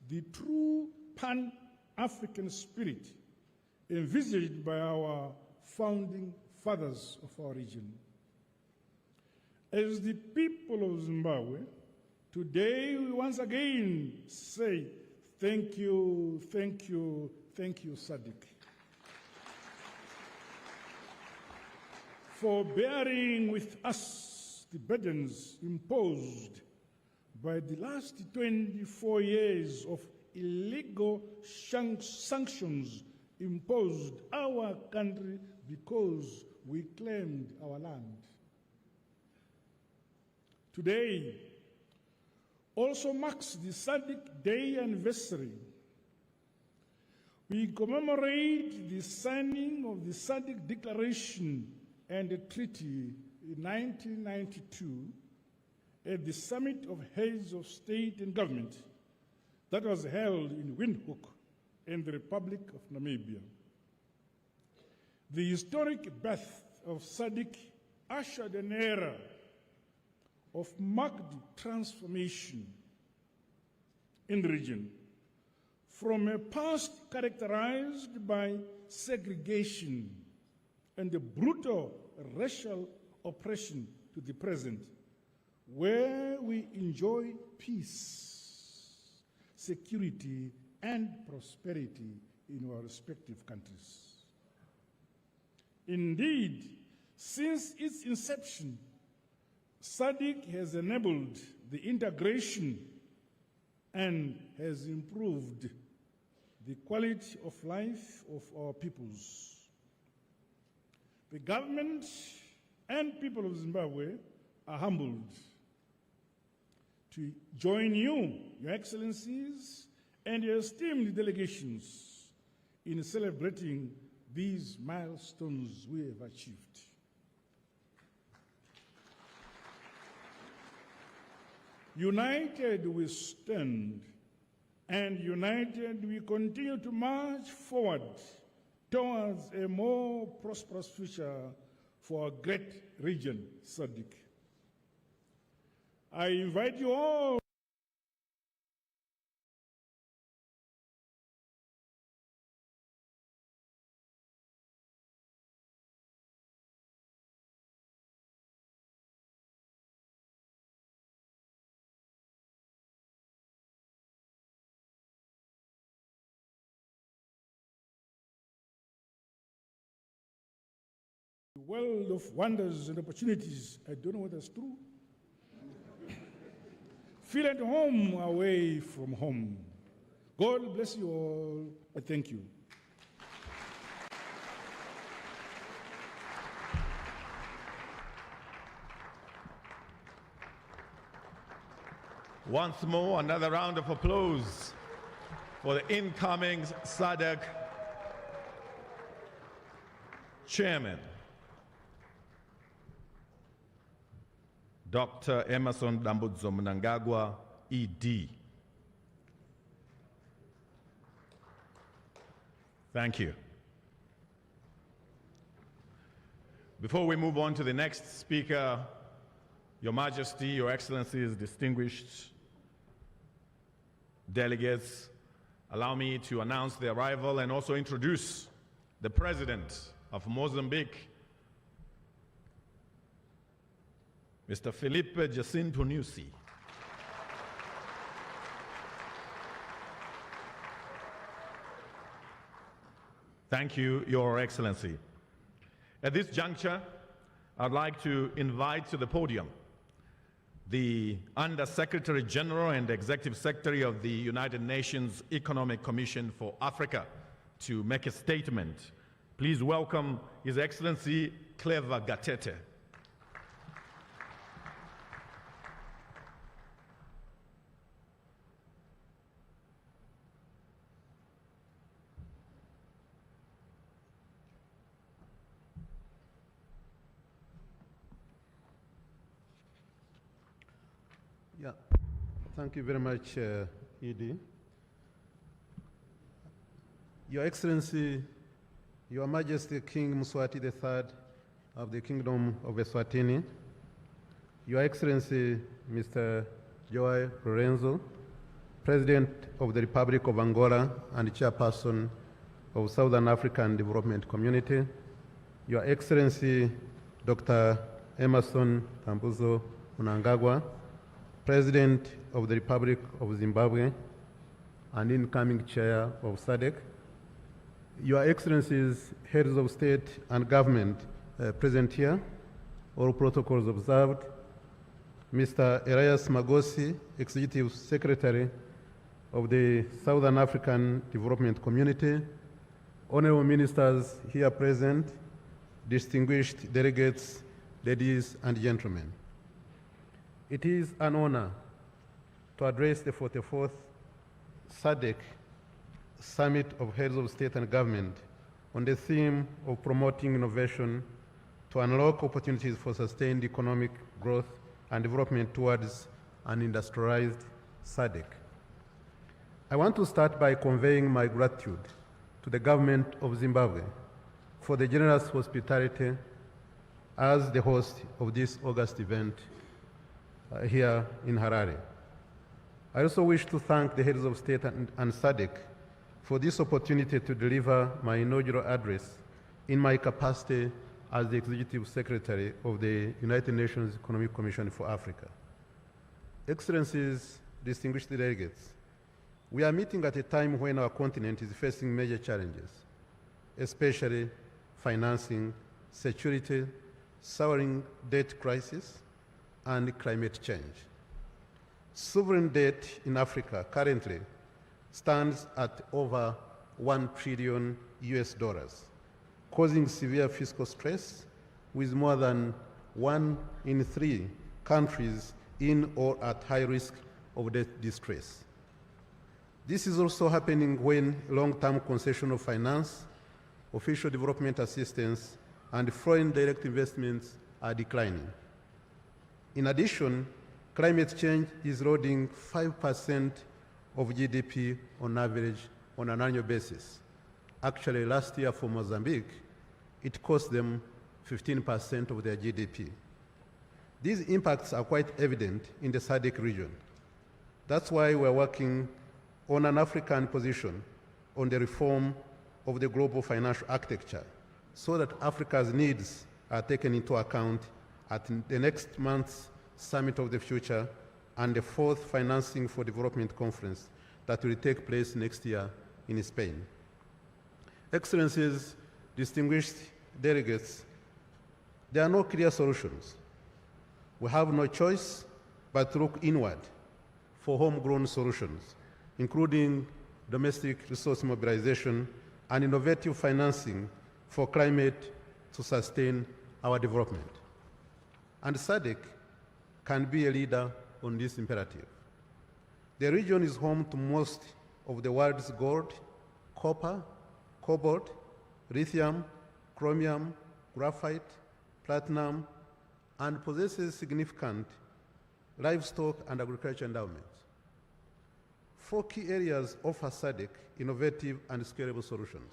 Speaker 4: the true Pan-African spirit envisaged by our founding fathers of our region. As the people of Zimbabwe, today we once again say thank you, thank you, thank you, SADC, for bearing with us the burdens imposed by the last 24 years of illegal sanctions imposed our country because we claimed our land. Today also marks the SADC Day anniversary. We commemorate the signing of the SADC Declaration and the treaty in 1992 at the Summit of Heads of State and Government that was held in Windhoek in the Republic of Namibia. The historic birth of SADC ushered an era of marked transformation in the region, from a past characterized by segregation and the brutal racial oppression to the present, where we enjoy peace, security, and prosperity in our respective countries. Indeed, since its inception, SADC has enabled the integration and has improved the quality of life of our peoples. The government and people of Zimbabwe are humbled to join you, Your Excellencies, and your esteemed delegations in celebrating these milestones we have achieved. United we stand, and united we continue to march forward towards a more prosperous future for our great region, SADC. I invite you all world of wonders and opportunities. I don't know whether that's true. Feel at home away from home. God bless you all. I thank you.
Speaker 1: Once more, another round of applause for the incoming SADC Chairman, Dr. Emmerson Dambudzo Mnangagwa, ED. Thank you. Before we move on to the next speaker, Your Majesty, Your Excellencies, distinguished delegates, allow me to announce the arrival and also introduce the President of Mozambique, Mr. Felipe Jacinto Nyusi. Thank you, Your Excellency. At this juncture, I'd like to invite to the podium the Under-Secretary General and Executive Secretary of the United Nations Economic Commission for Africa to make a statement. Please welcome His Excellency Clever Gatete.
Speaker 5: Yeah, thank you very much, ED. Your Excellency, Your Majesty King Mswati III of the Kingdom of Eswatini, Your Excellency Mr. Joao Lorenzo, President of the Republic of Angola and Chairperson of Southern African Development Community, Your Excellency Dr. Emmerson Dambudzo Mnangagwa, President of the Republic of Zimbabwe and incoming Chair of SADC, Your Excellencies, Heads of State and Government present here, all protocols observed, Mr. Elias Magosi, Executive Secretary of the Southern African Development Community, Honorable Ministers here present, distinguished delegates, ladies and gentlemen. It is an honor to address the 44th SADC Summit of Heads of State and Government on the theme of promoting innovation to unlock opportunities for sustained economic growth and development towards an industrialized SADC. I want to start by conveying my gratitude to the government of Zimbabwe for the generous hospitality as the host of this August event here in Harare. I also wish to thank the heads of state and SADC for this opportunity to deliver my inaugural address in my capacity as the Executive Secretary of the United Nations Economic Commission for Africa. Excellencies, distinguished delegates, we are meeting at a time when our continent is facing major challenges, especially financing, security, soaring debt crisis, and climate change. Sovereign debt in Africa currently stands at over $1 trillion US, causing severe fiscal stress with more than 1 in 3 countries in or at high risk of debt distress. This is also happening when long-term concession of finance, official development assistance, and foreign direct investments are declining. In addition, climate change is eroding 5% of GDP on average on an annual basis. Actually, last year for Mozambique, it cost them 15% of their GDP. These impacts are quite evident in the SADC region. That's why we're working on an African position on the reform of the global financial architecture so that Africa's needs are taken into account at the next month's Summit of the Future and the 4th Financing for Development Conference that will take place next year in Spain. Excellencies, distinguished delegates, There are no clear solutions. We have no choice but to look inward for homegrown solutions, including domestic resource mobilization and innovative financing for climate to sustain our development. And SADC can be a leader on this imperative. The region is home to most of the world's gold, copper, cobalt, lithium, chromium, graphite, platinum, and possesses significant livestock and agriculture endowments. 4 key areas offer SADC innovative and scalable solutions.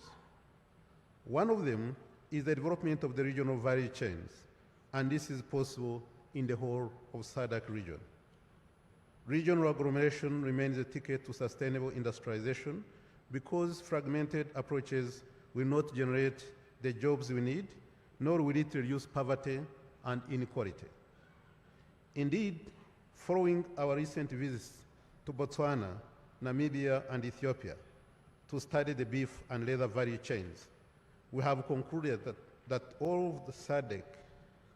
Speaker 5: One of them is the development of the regional value chains, and this is possible in the whole of SADC region. Regional agglomeration remains a ticket to sustainable industrialization because fragmented approaches will not generate the jobs we need, nor will it reduce poverty and inequality. Indeed, following our recent visits to Botswana, Namibia, and Ethiopia to study the beef and leather value chains, we have concluded that all of the SADC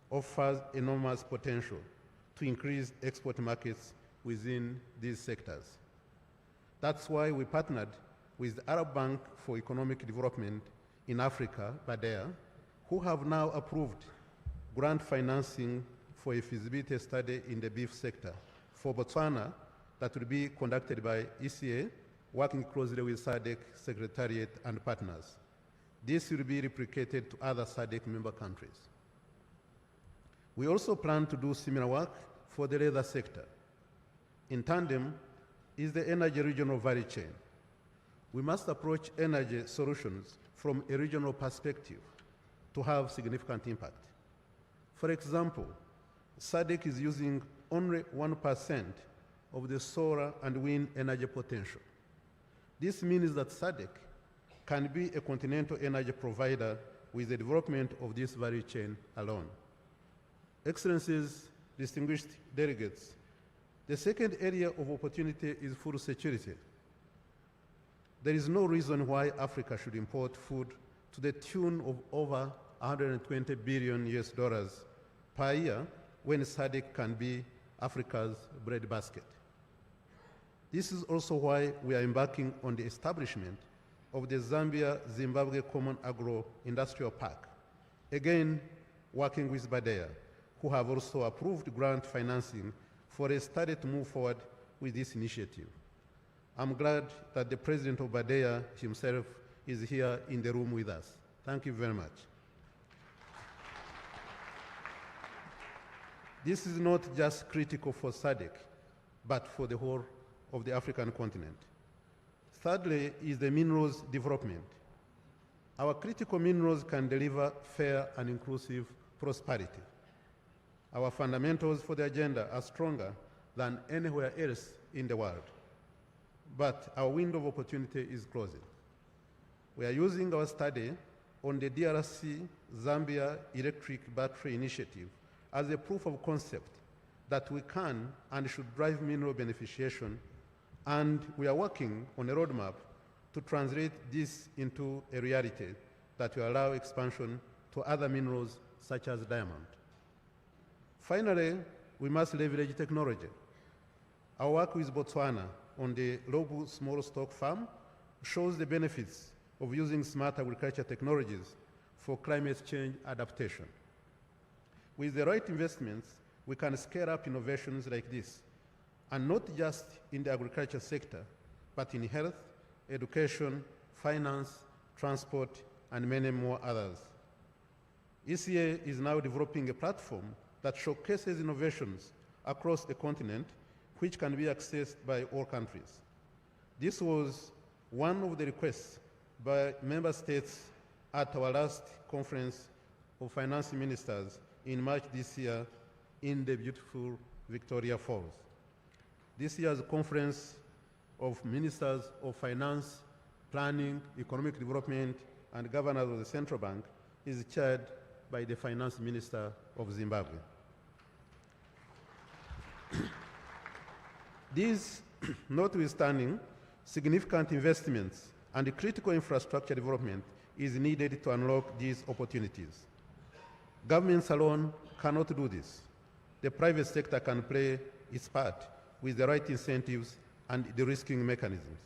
Speaker 5: offers enormous potential to increase export markets within these sectors. That's why we partnered with the Arab Bank for Economic Development in Africa, BADEA, who have now approved grant financing for a feasibility study in the beef sector for Botswana that will be conducted by ECA, working closely with SADC Secretariat and partners. This will be replicated to other SADC member countries. We also plan to do similar work for the leather sector. In tandem is the energy regional value chain. We must approach energy solutions from a regional perspective to have significant impact. For example, SADC is using only 1% of the solar and wind energy potential. This means that SADC can be a continental energy provider with the development of this value chain alone. Excellencies, distinguished delegates, the second area of opportunity is food security. There is no reason why Africa should import food to the tune of over 120 billion US dollars per year when SADC can be Africa's breadbasket. This is also why we are embarking on the establishment of the Zambia-Zimbabwe Common Agro-Industrial Park, again working with BADEA, who have also approved grant financing for a study to move forward with this initiative. I'm glad that the president of BADEA himself is here in the room with us. Thank you very much. This is not just critical for SADC, but for the whole of the African continent. Thirdly is the minerals development. Our critical minerals can deliver fair and inclusive prosperity. Our fundamentals for the agenda are stronger than anywhere else in the world, but our window of opportunity is closing. We are using our study on the DRC Zambia Electric Battery Initiative as a proof of concept that we can and should drive mineral beneficiation, and we are working on a roadmap to translate this into a reality that will allow expansion to other minerals such as diamond. Finally, we must leverage technology. Our work with Botswana on the Lobu small stock farm shows the benefits of using smart agriculture technologies for climate change adaptation. With the right investments, we can scale up innovations like this, and not just in the agriculture sector, but in health, education, finance, transport, and many more others. ECA is now developing a platform that showcases innovations across the continent, which can be accessed by all countries. This was one of the requests by member states at our last conference of finance ministers in March this year in the beautiful Victoria Falls. This year's conference of ministers of finance, planning, economic development, and governors of the central bank is chaired by the finance minister of Zimbabwe. These, notwithstanding, significant investments and critical infrastructure development is needed to unlock these opportunities. Governments alone cannot do this. The private sector can play its part with the right incentives and de-risking mechanisms.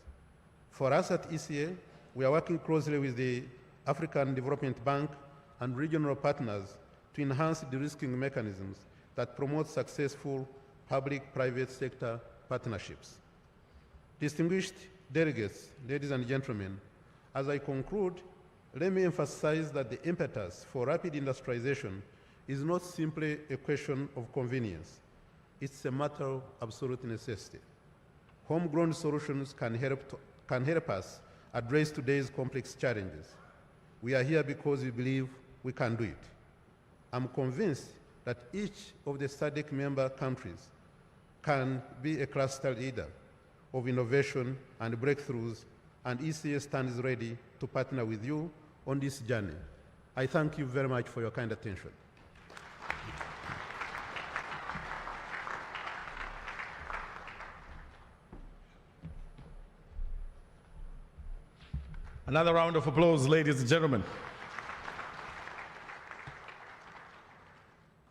Speaker 5: For us at ECA, we are working closely with the African Development Bank and regional partners to enhance de-risking mechanisms that promote successful public-private sector partnerships. Distinguished delegates, ladies and gentlemen, as I conclude, let me emphasize that the impetus for rapid industrialization is not simply a question of convenience. It's a matter of absolute necessity. Homegrown solutions can help us address today's complex challenges. We are here because we believe we can do it. I'm convinced that each of the SADC member countries can be a cluster leader of innovation and breakthroughs, and ECA stands ready to partner with you on this journey. I thank you very much for your kind attention.
Speaker 1: Another round of applause, ladies and gentlemen.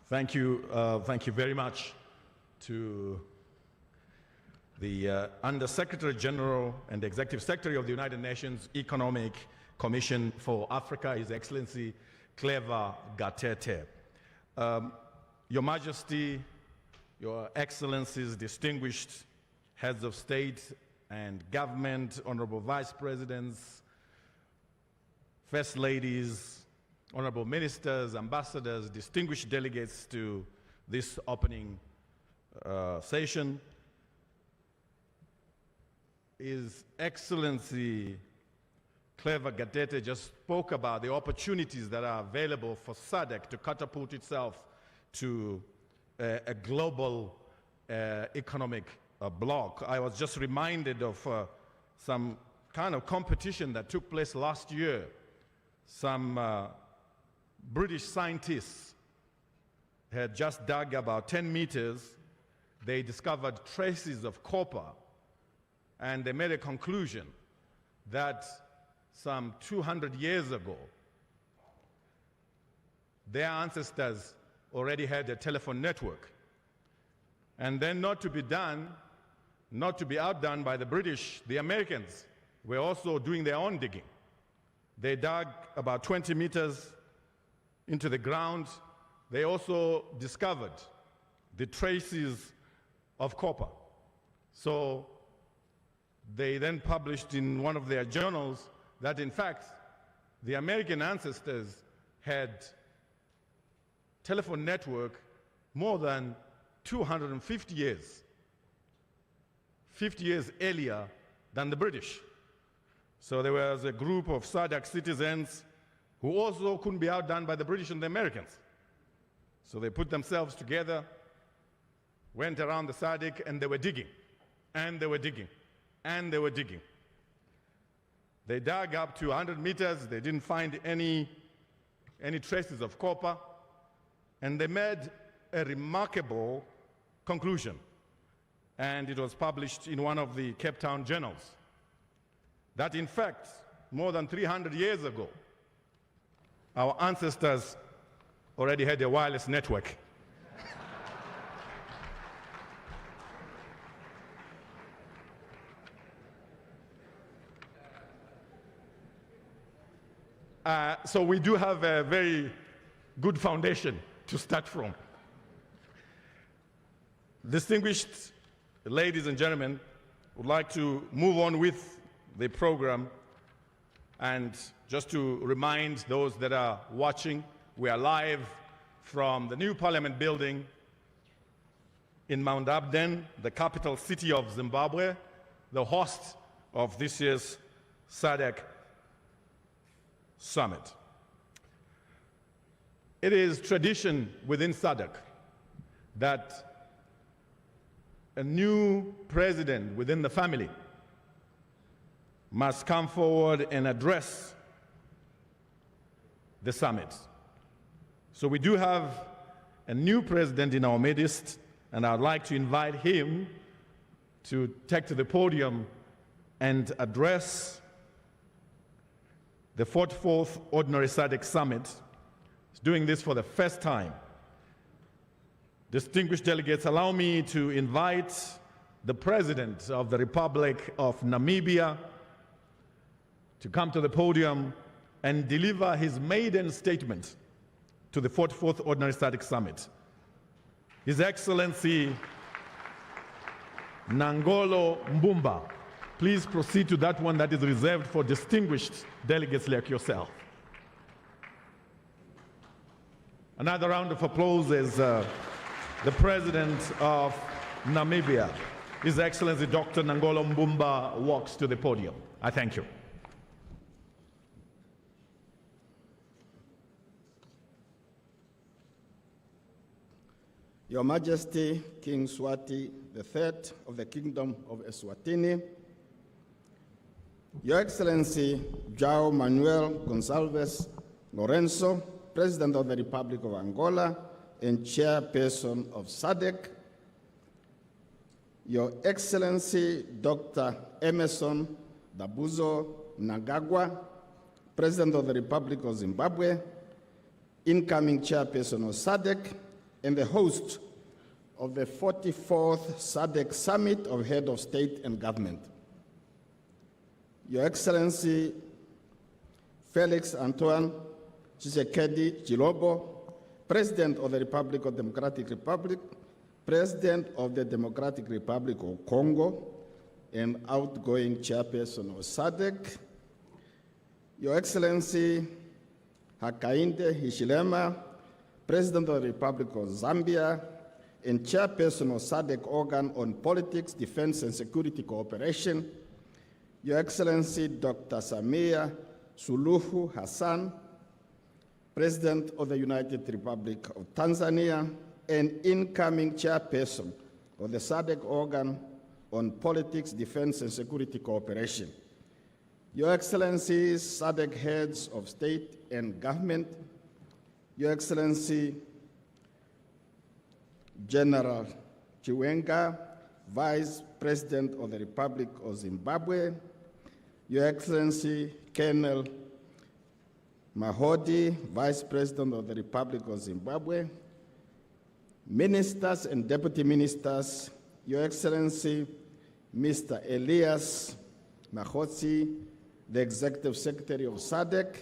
Speaker 1: Thank you very much to the Under-Secretary General and the Executive Secretary of the United Nations Economic Commission for Africa, His Excellency Clever Gatete. Your Majesty, Your Excellencies, distinguished heads of state and government, honorable vice presidents, first ladies, honorable ministers, ambassadors, distinguished delegates to this opening session, His Excellency Clever Gatete just spoke about the opportunities that are available for SADC to catapult itself to a global economic bloc. I was just reminded of some kind of competition that took place last year. Some British scientists had just dug about 10 meters. They discovered traces of copper, and they made a conclusion that some 200 years ago, their ancestors already had a telephone network. And then not to be outdone by the British, the Americans were also doing their own digging. They dug about 20 meters into the ground. They also discovered the traces of copper. So they then published in one of their journals that in fact the American ancestors had telephone network more than 250 years, 50 years earlier than the British. So there was a group of SADC citizens who also couldn't be outdone by the British and the Americans. So they put themselves together, went around the SADC, and they were digging, and they were digging, and they were digging. They dug up to 100 meters. They didn't find any traces of copper, and they made a remarkable conclusion, and it was published in one of the Cape Town journals, that in fact, more than 300 years ago, our ancestors already had a wireless network. So we do have a very good foundation to start from. Distinguished ladies and gentlemen, I would like to move on with the program, and just to remind those that are watching, we are live from the new Parliament building in Mount Abden, the capital city of Zimbabwe, the host of this year's SADC Summit. It is tradition within SADC that a new president within the family must come forward and address the summit. So we do have a new president in our midst, and I'd like to invite him to take to the podium and address the 44th Ordinary SADC Summit He's doing this for the first time. Distinguished delegates, allow me to invite the President of the Republic of Namibia to come to the podium and deliver his maiden statement to the 44th Ordinary SADC Summit. His Excellency Nangolo Mbumba, please proceed to that one that is reserved for distinguished delegates like yourself. Another round of applause as the President of Namibia, His Excellency Dr. Nangolo Mbumba, walks to the podium. I thank you.
Speaker 6: Your Majesty, King Swati III of the Kingdom of Eswatini, Your Excellency João Manuel Gonçalves Lourenço, President of the Republic of Angola and Chairperson of SADC, Your Excellency Dr. Emmerson Dabuzo Mnangagwa, President of the Republic of Zimbabwe, incoming Chairperson of SADC, and the host of the 44th SADC Summit of Head of State and Government. Your Excellency Felix Antoine Tshisekedi Tshilombo, President of the Republic of Democratic Republic, President of the Democratic Republic of Congo, and outgoing Chairperson of SADC. Your Excellency Hakainde Hichilema, President of the Republic of Zambia and Chairperson of SADC Organ on Politics, Defense and Security Cooperation, Your Excellency Dr. Samia Suluhu Hassan, President of the United Republic of Tanzania and incoming Chairperson of the SADC Organ on Politics, Defense and Security Cooperation, Your Excellencies, SADC Heads of State and Government, Your Excellency General Chiwenga, Vice President of the Republic of Zimbabwe, Your Excellency Colonel Mahodi, Vice President of the Republic of Zimbabwe, Ministers and Deputy Ministers, Your Excellency Mr. Elias Mahotsi, the Executive Secretary of SADC,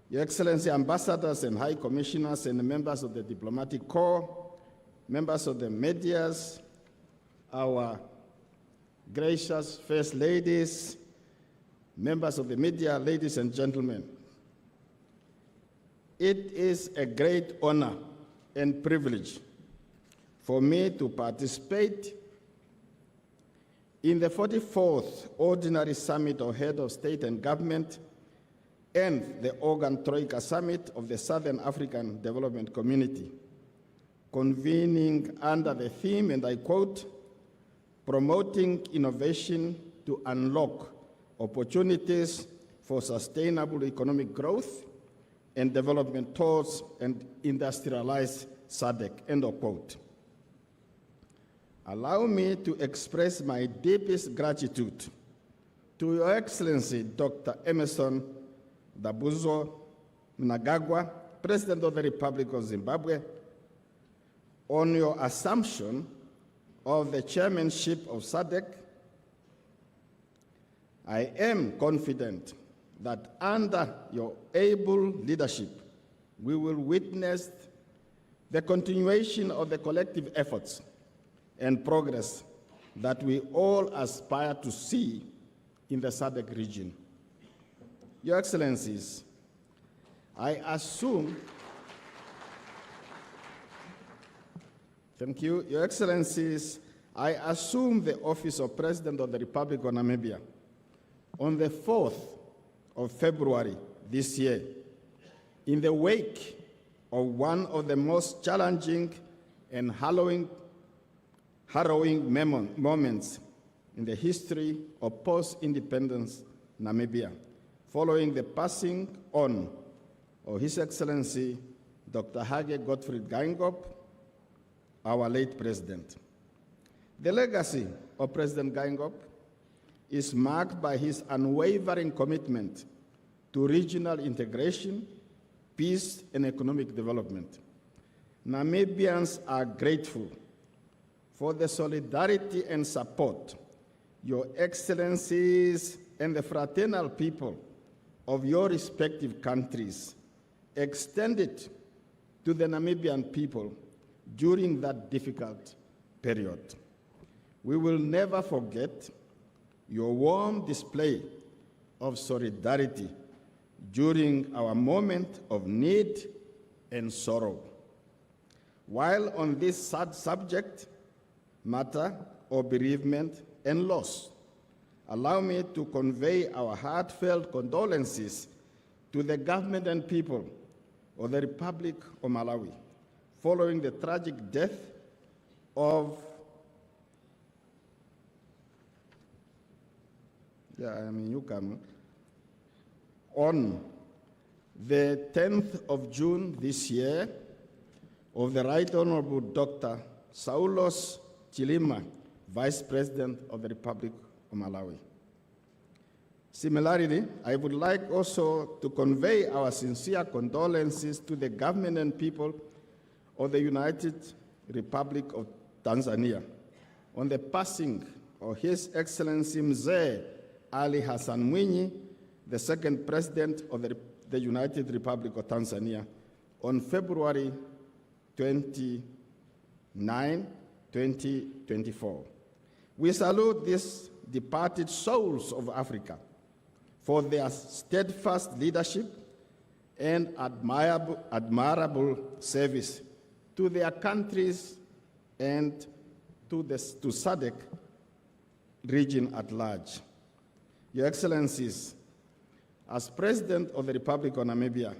Speaker 6: Your Excellency, Ambassadors and High Commissioners and members of the Diplomatic Corps, members of the medias, our gracious First Ladies, members of the media, ladies and gentlemen. It is a great honor and privilege for me to participate in the 44th Ordinary Summit of Head of State and Government and the Organ Troika Summit of the Southern African Development Community, convening under the theme, and I quote, promoting innovation to unlock opportunities for sustainable economic growth and development towards an industrialized SADC, end of quote. Allow me to express my deepest gratitude to Your Excellency Dr. Emmerson Dabuzo Mnangagwa, President of the Republic of Zimbabwe, on your assumption of the chairmanship of SADC. I am confident that under your able leadership, we will witness the continuation of the collective efforts and progress that we all aspire to see in the SADC region. Your Excellencies, I assume, thank you. Your Excellencies, I assume the office of President of the Republic of Namibia on the 4th of February this year, in the wake of one of the most challenging and harrowing moments in the history of post-independence Namibia, following the passing on of His Excellency Dr. Hage Gottfried Geingob, our late president. The legacy of President Geingob is marked by his unwavering commitment to regional integration, peace, and economic development. Namibians are grateful for the solidarity and support Your Excellencies and the fraternal people of your respective countries extended to the Namibian people during that difficult period. We will never forget your warm display of solidarity during our moment of need and sorrow. While on this sad subject matter of bereavement and loss, allow me to convey our heartfelt condolences to the government and people of the Republic of Malawi following the tragic death of on the 10th of June this year of the Right Honorable Dr. Saulos Chilima, Vice President of the Republic of Malawi. Similarly, I would like also to convey our sincere condolences to the government and people of the United Republic of Tanzania on the passing of His Excellency Mzee Ali Hassan Mwinyi, the second President of the United Republic of Tanzania, on February 29, 2024. We salute these departed souls of Africa for their steadfast leadership and admirable service to their countries and to SADC region at large. Your Excellencies, as President of the Republic of Namibia,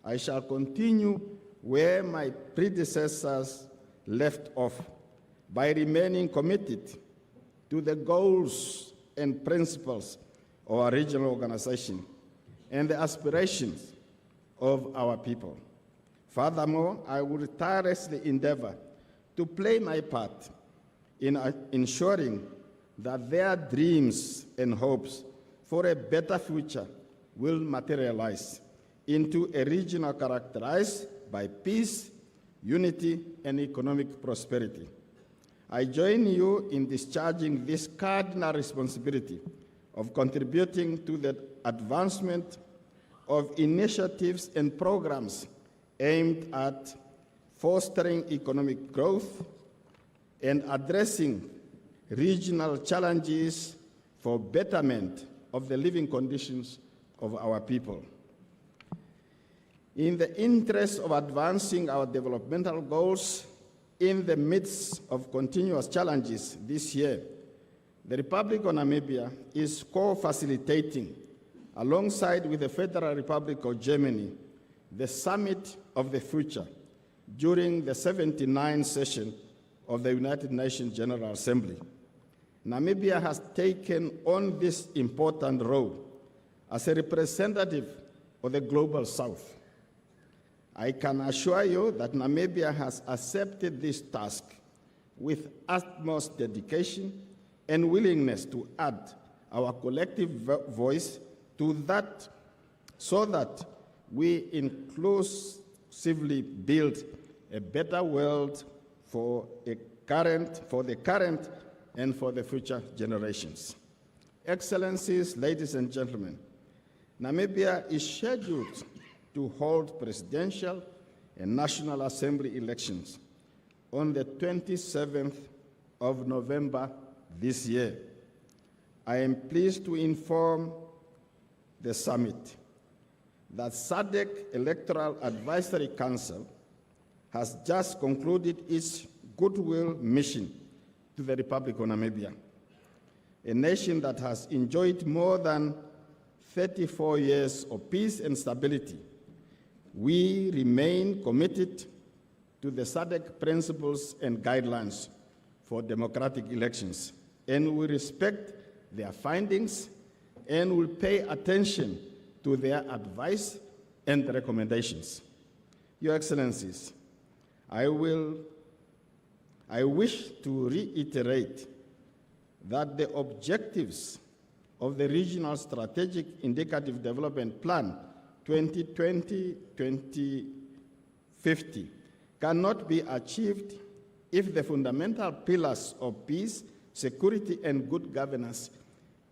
Speaker 6: I shall continue where my predecessors left off by remaining committed to the goals and principles of our regional organization and the aspirations of our people. Furthermore, I will tirelessly endeavor to play my part in ensuring that their dreams and hopes for a better future will materialize into a region characterized by peace, unity, and economic prosperity. I join you in discharging this cardinal responsibility of contributing to the advancement of initiatives and programs aimed at fostering economic growth and addressing regional challenges for betterment of the living conditions of our people. In the interest of advancing our developmental goals in the midst of continuous challenges this year, the Republic of Namibia is co-facilitating, alongside with the Federal Republic of Germany, the Summit of the Future during the 79th session of the United Nations General Assembly. Namibia has taken on this important role as a representative of the Global South. I can assure you that Namibia has accepted this task with utmost dedication and willingness to add our collective voice to that, so that we inclusively build a better world for the current and for the future generations. Excellencies, ladies and gentlemen, Namibia is scheduled to hold presidential and National Assembly elections on the 27th of November this year. I am pleased to inform the summit that SADC Electoral Advisory Council has just concluded its goodwill mission to the Republic of Namibia, a nation that has enjoyed more than 34 years of peace and stability. We remain committed to the SADC principles and guidelines for democratic elections, and we respect their findings and will pay attention to their advice and recommendations. Your Excellencies, I wish to reiterate that the objectives of the Regional Strategic Indicative Development Plan 2020-2050 cannot be achieved if the fundamental pillars of peace, security, and good governance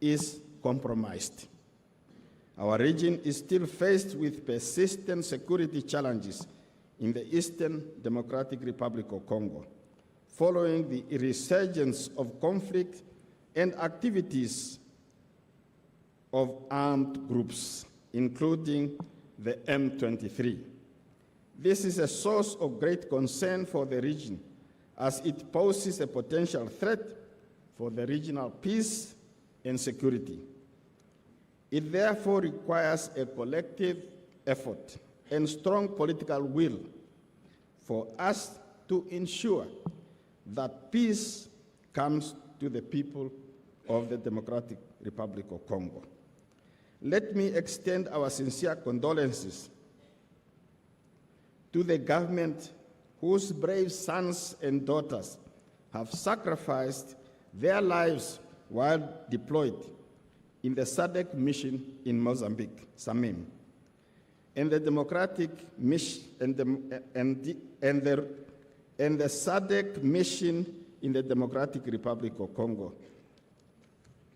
Speaker 6: is compromised. Our region is still faced with persistent security challenges in the Eastern Democratic Republic of Congo, following the resurgence of conflict and activities of armed groups, including the M23. This is a source of great concern for the region, as it poses a potential threat for the regional peace and security. It therefore requires a collective effort and strong political will for us to ensure that peace comes to the people of the Democratic Republic of Congo. Let me extend our sincere condolences to the government whose brave sons and daughters have sacrificed their lives while deployed in the SADC mission in Mozambique, SAMIM, and the democratic mission and the SADC mission in the Democratic Republic of Congo.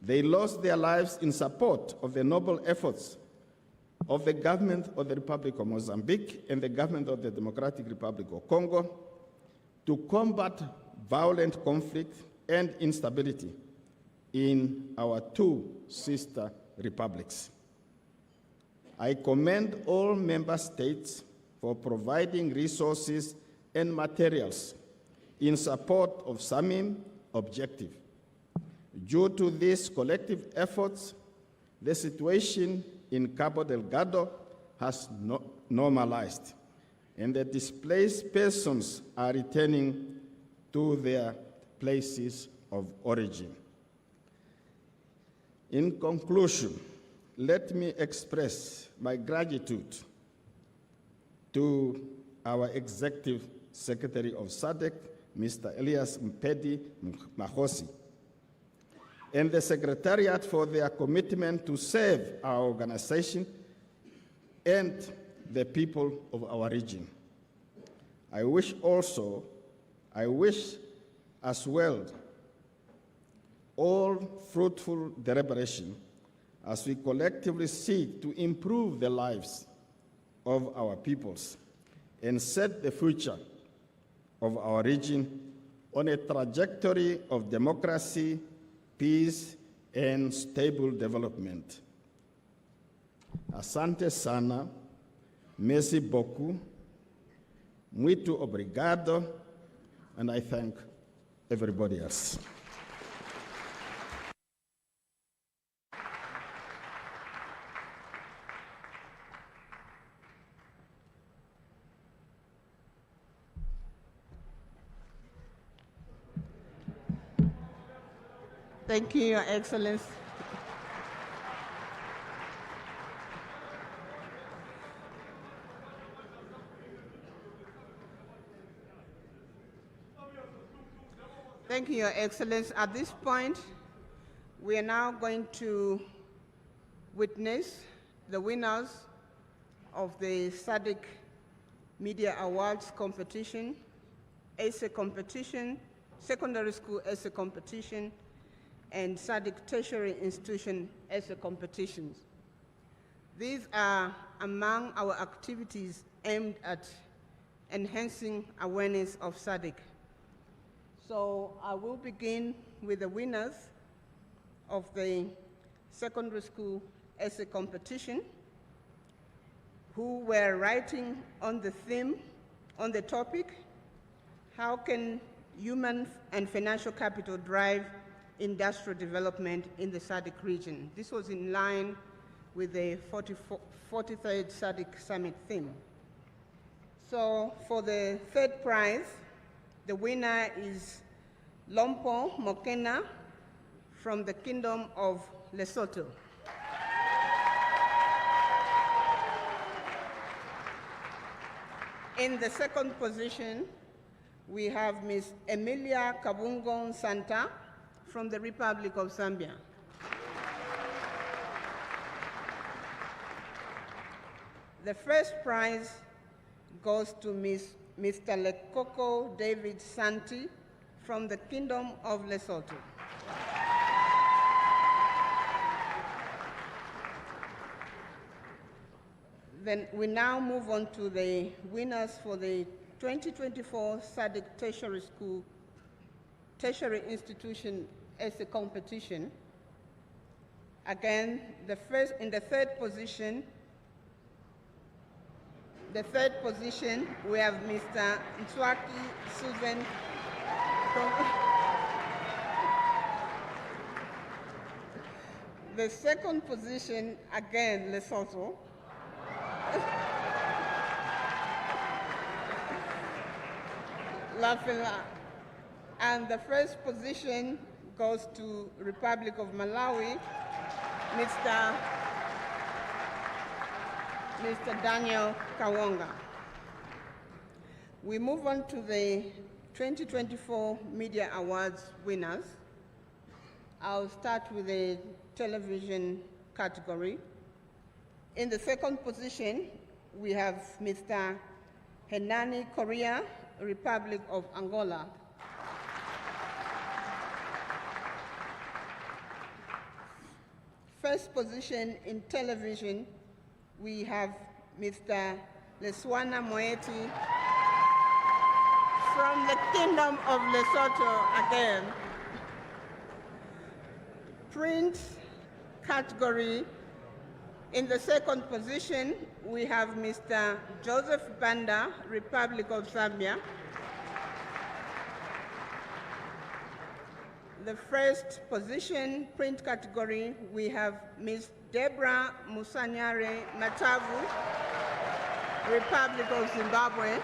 Speaker 6: They lost their lives in support of the noble efforts of the government of the Republic of Mozambique and the government of the Democratic Republic of Congo to combat violent conflict and instability in our two sister republics. I commend all member states for providing resources and materials in support of SAMIM objective. Due to these collective efforts, the situation in Cabo Delgado has normalized, and the displaced persons are returning to their places of origin. In conclusion, let me express my gratitude to our Executive Secretary of SADC, Mr. Elias Mpedi Mahosi, and the Secretariat for their commitment to serve our organization and the people of our region. I wish as well all fruitful deliberation as we collectively seek to improve the lives of our peoples and set the future of our region on a trajectory of democracy, peace, and stable development. Asante sana, merci beaucoup, muito obrigado, and I thank everybody else.
Speaker 2: Thank you, Your Excellency. Thank you, Your Excellency. At this point, we are now going to witness the winners of the SADC Media Awards competition, essay competition, secondary school essay competition, and SADC tertiary institution essay competitions. These are among our activities aimed at enhancing awareness of SADC. So I will begin with the winners of the secondary school essay competition, who were writing on the theme, on the topic, how can human and financial capital drive industrial development in the SADC region. This was in line with the 43rd SADC Summit theme. So for the third prize, the winner is Lompo Mokena from the Kingdom of Lesotho. In the second position, we have Ms. Emilia Kabungon Santa from the Republic of Zambia. The first prize goes to Mr. Lekoko David Santi from the Kingdom of Lesotho. Then we now move on to the winners for the 2024 SADC Tertiary Institution Essay Competition. Again, in the third position, we have Mr. Ntwaki Susan from the second position, again, Lesotho. And the first position goes to Republic of Malawi, Mr. Daniel Kawonga. We move on to the 2024 Media Awards winners. I'll start with the television category. In the second position, we have Mr. Henani Korea, Republic of Angola. First position in television, we have Mr. Leswana Moeti from the Kingdom of Lesotho again. Print category, in the second position, we have Mr. Joseph Banda, Republic of Zambia. The first position, print category, we have Ms. Deborah Musanyare Natavu, Republic of Zimbabwe.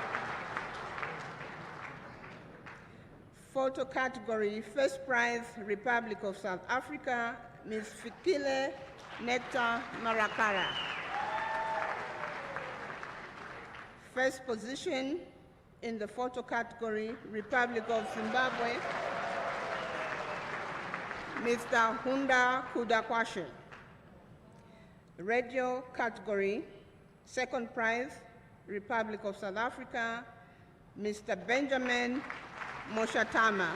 Speaker 2: Photo category, first prize, Republic of South Africa, Ms. Fikile Nectar Marakara. First position in the photo category, Republic of Zimbabwe, Mr. Hunda Kudakwashe. Radio category, second prize, Republic of South Africa, Mr. Benjamin Moshatama.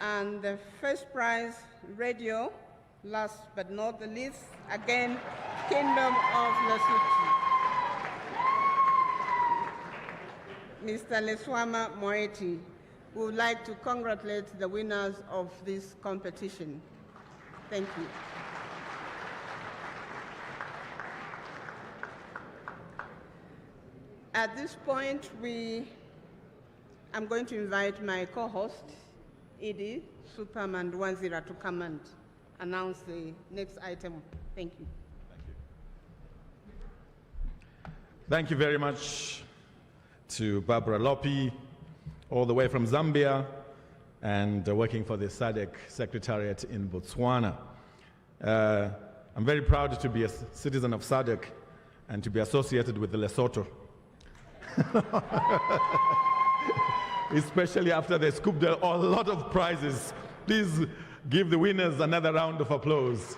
Speaker 2: And the first prize, radio, last but not the least, again, Kingdom of Lesotho, Mr. Leswama Moeti. We would like to congratulate the winners of this competition. Thank you. At this point, I'm going to invite my co-host, Edie Superman Wanzira, to come and announce the next item. Thank you.
Speaker 1: Thank you very much to Barbara Lopi, all the way from Zambia, and working for the SADC Secretariat in Botswana. I'm very proud to be a citizen of SADC and to be associated with the Lesotho. Especially after they scooped a lot of prizes. Please give the winners another round of applause.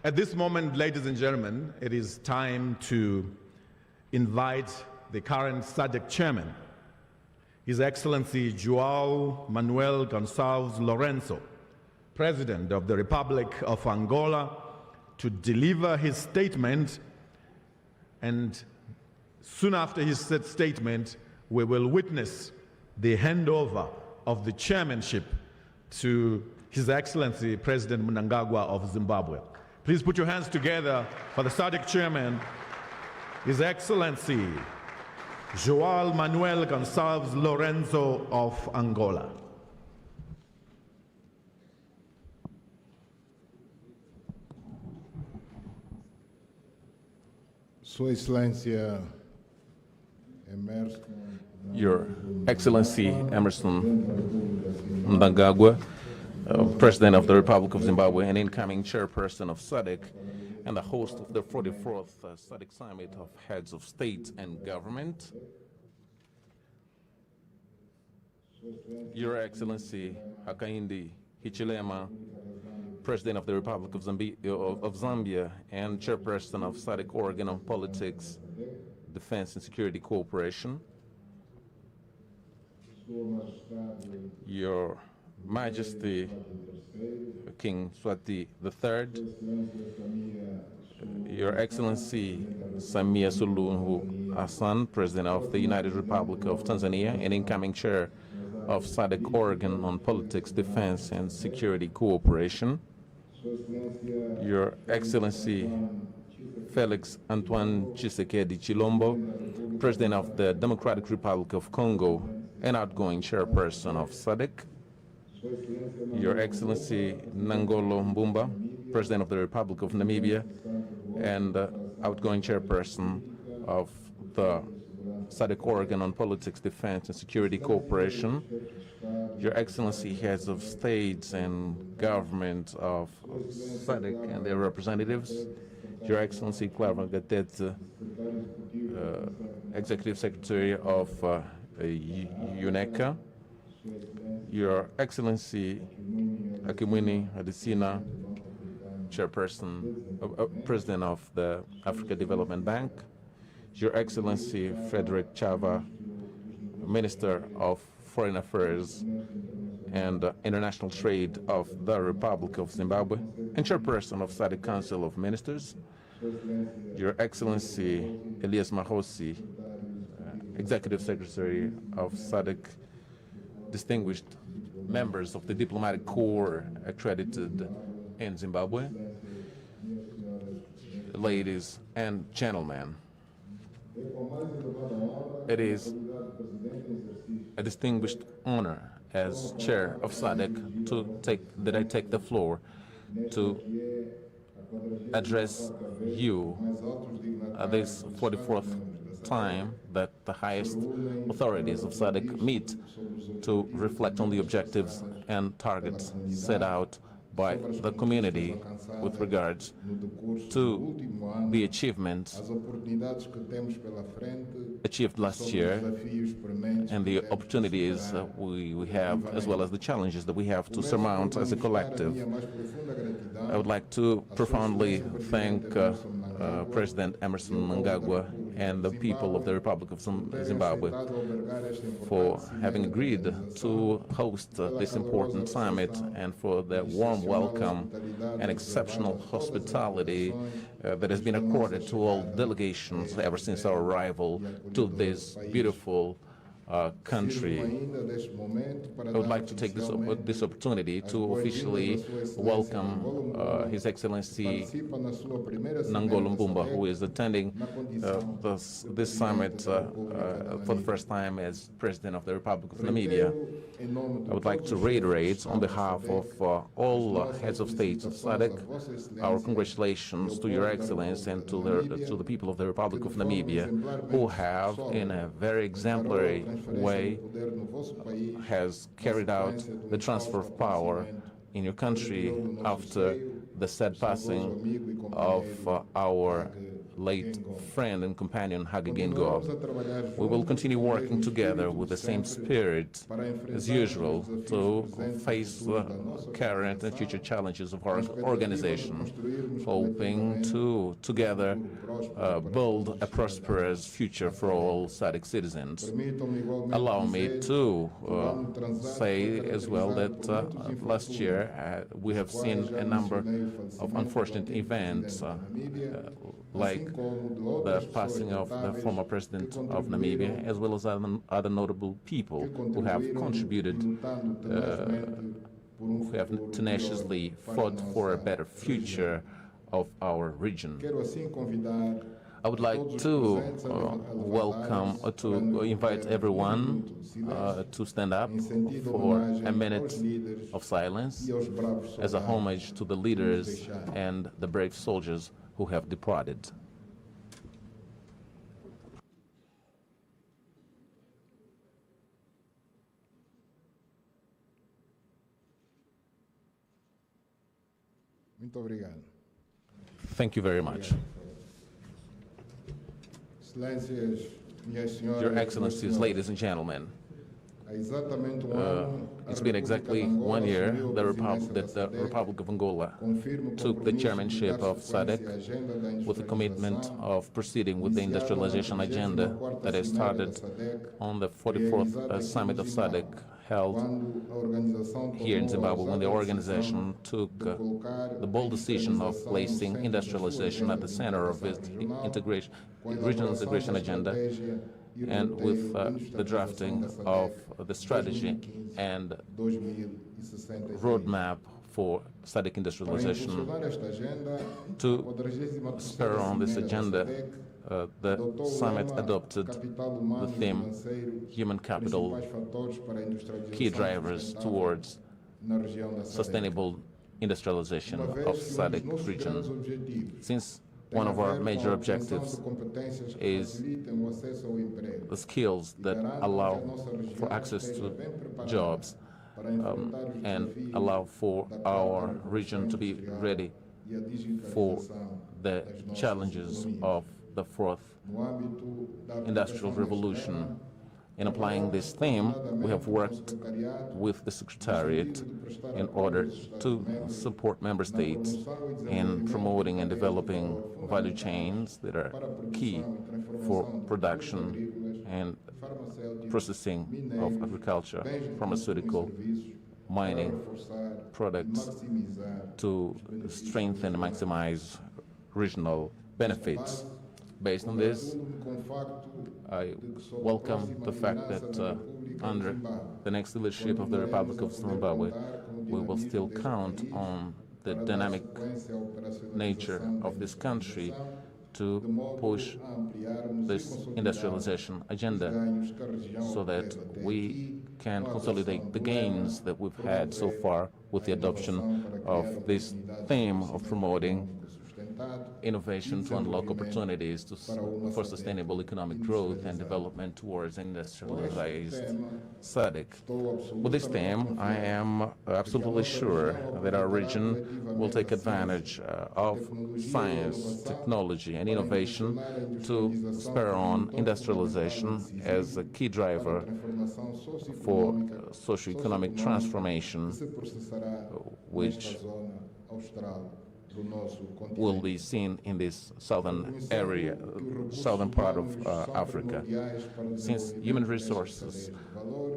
Speaker 1: At this moment, ladies and gentlemen, it is time to invite the current SADC chairman, His Excellency João Manuel Gonçalves Lourenço, President of the Republic of Angola, to deliver his statement, and soon after his statement, we will witness the handover of the chairmanship to His Excellency President Mnangagwa of Zimbabwe. Please put your hands together for the SADC chairman, His Excellency João Manuel Gonçalves Lourenço of Angola.
Speaker 7: Sua Excelência Emerson,
Speaker 8: Your Excellency Emerson Mnangagwa, President of the Republic of Zimbabwe and incoming chairperson of SADC and the host of the 44th SADC Summit of Heads of State and Government. Your Excellency Hakainde Hichilema, President of the Republic of Zambia and Chairperson of SADC Organ on Politics, Defense and Security Cooperation, Your Majesty King Mswati III, Your Excellency Samia Suluhu Hassan, President of the United Republic of Tanzania and incoming Chair of SADC Organ on Politics, Defense and Security Cooperation, Your Excellency Felix Antoine Tshisekedi Chilombo, President of the Democratic Republic of Congo and outgoing Chairperson of SADC, Your Excellency Nangolo Mbumba, President of the Republic of Namibia and outgoing Chairperson of the SADC Organ on Politics, Defense and Security Cooperation, Your Excellency Heads of States and Government of SADC and their representatives, Your Excellency Clara Gatete, Executive Secretary of UNECA, Your Excellency Akimwini Adesina, Chairperson, President of the Africa Development Bank, Your Excellency Frederick Chava, Minister of Foreign Affairs and International Trade of the Republic of Zimbabwe, and Chairperson of SADC Council of Ministers, Your Excellency Elias Mahosi, Executive Secretary of SADC, distinguished members of the Diplomatic Corps accredited in Zimbabwe, ladies and gentlemen. It is a distinguished honor as Chair of SADC that I take the floor to address you at this 44th time that the highest authorities of SADC meet to reflect on the objectives and targets set out by the community with regards to the achievements achieved last year and the opportunities we have, as well as the challenges that we have to surmount as a collective. I would like to profoundly thank President Emerson Mnangagwa and the people of the Republic of Zimbabwe for having agreed to host this important summit and for their warm welcome and exceptional hospitality that has been accorded to all delegations ever since our arrival to this beautiful country. I would like to take this opportunity to officially welcome His Excellency Nangolo Mbumba, who is attending this summit for the first time as President of the Republic of Namibia. I would like to reiterate on behalf of all heads of states of SADC our congratulations to Your Excellency and to the people of the Republic of Namibia, who have, in a very exemplary way, has carried out the transfer of power in your country after the sad passing of our late friend and companion Hage Geingob. We will continue working together with the same spirit as usual to face the current and future challenges of our organization, hoping to together build a prosperous future for all SADC citizens. Allow me to say as well that last year we have seen a number of unfortunate events like the passing of the former president of Namibia, as well as other notable people who have contributed, who have tenaciously fought for a better future of our region. I would like to invite everyone to stand up for a minute of silence as a homage to the leaders and the brave soldiers who have departed.
Speaker 7: Muito obrigado.
Speaker 8: Thank you very much.
Speaker 7: Excelências, minhas senhoras,
Speaker 8: Your Excellencies, ladies and gentlemen,
Speaker 7: a
Speaker 8: It's been exactly 1 year that the Republic of Angola took the chairmanship of SADC with the commitment of proceeding with the industrialization agenda that has started on the 44th Summit of SADC held here in Zimbabwe, when the organization took the bold decision of placing industrialization at the center of its regional integration agenda, and with the drafting of the strategy and roadmap for SADC industrialization. To spur on this agenda, the summit adopted the theme Human Capital, Key Drivers Towards Sustainable Industrialization of SADC region. Since one of our major objectives is the skills that allow for access to jobs and allow for our region to be ready for the challenges of the fourth industrial revolution. In applying this theme, we have worked with the Secretariat in order to support member states in promoting and developing value chains that are key for production and processing of agriculture, pharmaceutical, mining products, to strengthen and maximize regional benefits. Based on this, I welcome the fact that under the next leadership of the Republic of Zimbabwe, we will still count on the dynamic nature of this country to push this industrialization agenda so that we can consolidate the gains that we've had so far with the adoption of this theme of promoting innovation to unlock opportunities for sustainable economic growth and development towards industrialized SADC. With this theme, I am absolutely sure that our region will take advantage of science, technology, and innovation to spur on industrialization as a key driver for socio-economic transformation, which will be seen in this southern area, southern part of Africa. Since human resources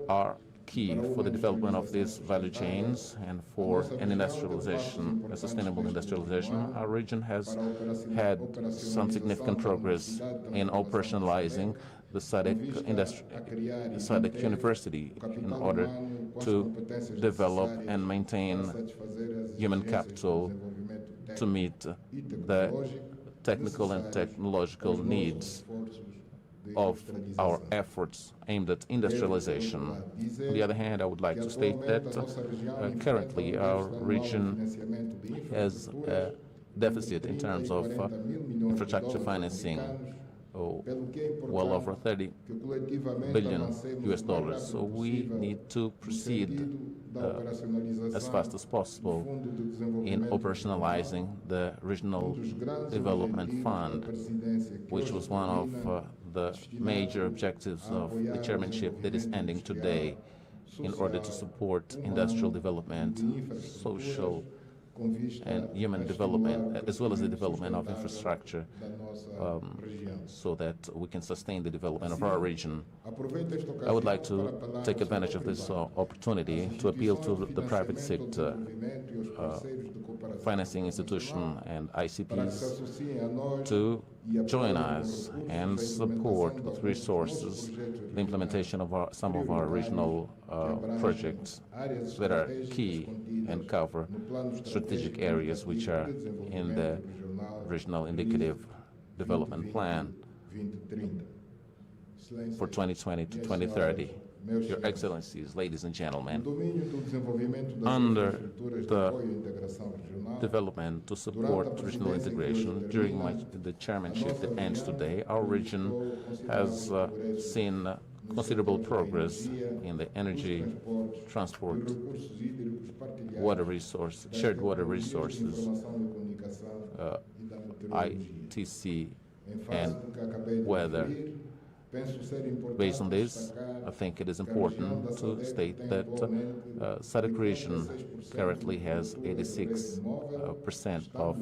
Speaker 8: are key for the development of these value chains and for an industrialization, a sustainable industrialization, our region has had some significant progress in operationalizing the SADC University in order to develop and maintain human capital to meet the technical and technological needs of our efforts aimed at industrialization. On the other hand, I would like to state that currently our region has a deficit in terms of infrastructure financing, well over 30 billion US dollars. So we need to proceed as fast as possible in operationalizing the Regional Development Fund, which was one of the major objectives of the chairmanship that is ending today, in order to support industrial development, social and human development, as well as the development of infrastructure, so that we can sustain the development of our region. I would like to take advantage of this opportunity to appeal to the private sector, financing institution and ICPs to join us and support with resources the implementation of some of our regional projects that are key and cover strategic areas which are in the Regional Indicative Development Plan for 2020 to 2030. Your Excellencies, ladies and gentlemen, under the development to support regional integration, during the chairmanship that ends today, our region has seen considerable progress in the energy, transport, water resource, shared water resources, ITC, and weather, Based on this, I think it is important to state that SADC region currently has 86% of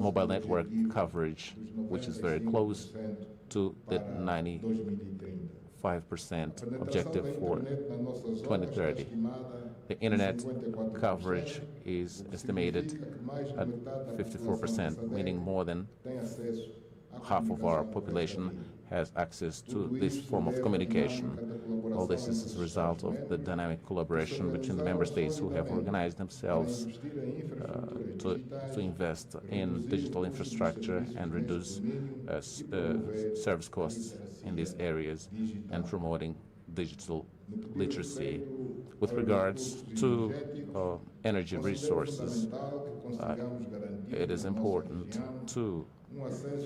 Speaker 8: mobile network coverage, which is very close to the 95% objective for 2030. The internet coverage is estimated at 54%, meaning more than half of our population has access to this form of communication. All this is a result of the dynamic collaboration between the member states who have organized themselves to invest in digital infrastructure and reduce service costs in these areas and promoting digital literacy. With regards to energy resources, it is important to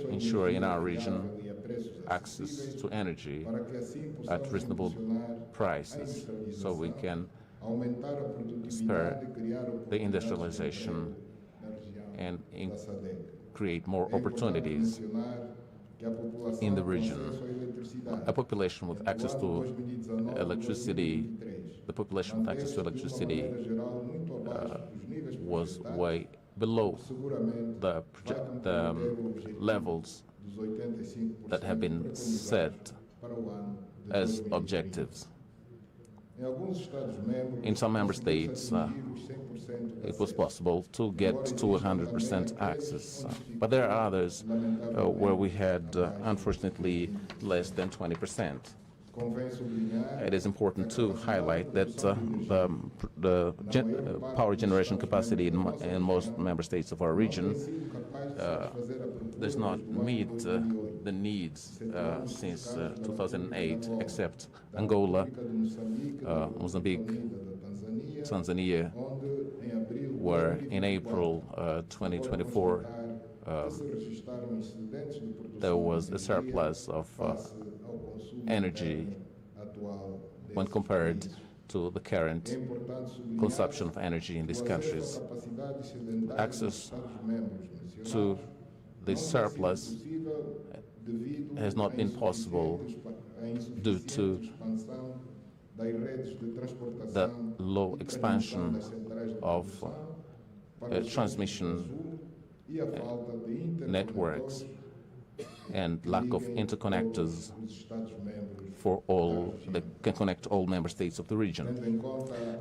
Speaker 8: ensure in our region access to energy at reasonable prices so we can spur the industrialization and create more opportunities in the region. A population with access to electricity, was way below the levels that have been set as objectives. In some member states, it was possible to get to 100% access, but there are others where we had, unfortunately, less than 20%. It is important to highlight that the power generation capacity in most member states of our region does not meet the needs since 2008, except Angola, Mozambique, Tanzania, where in April 2024 there was a surplus of energy when compared to the current consumption of energy in these countries. Access to this surplus has not been possible due to the low expansion of transmission networks and lack of interconnectors for all that can connect all member states of the region.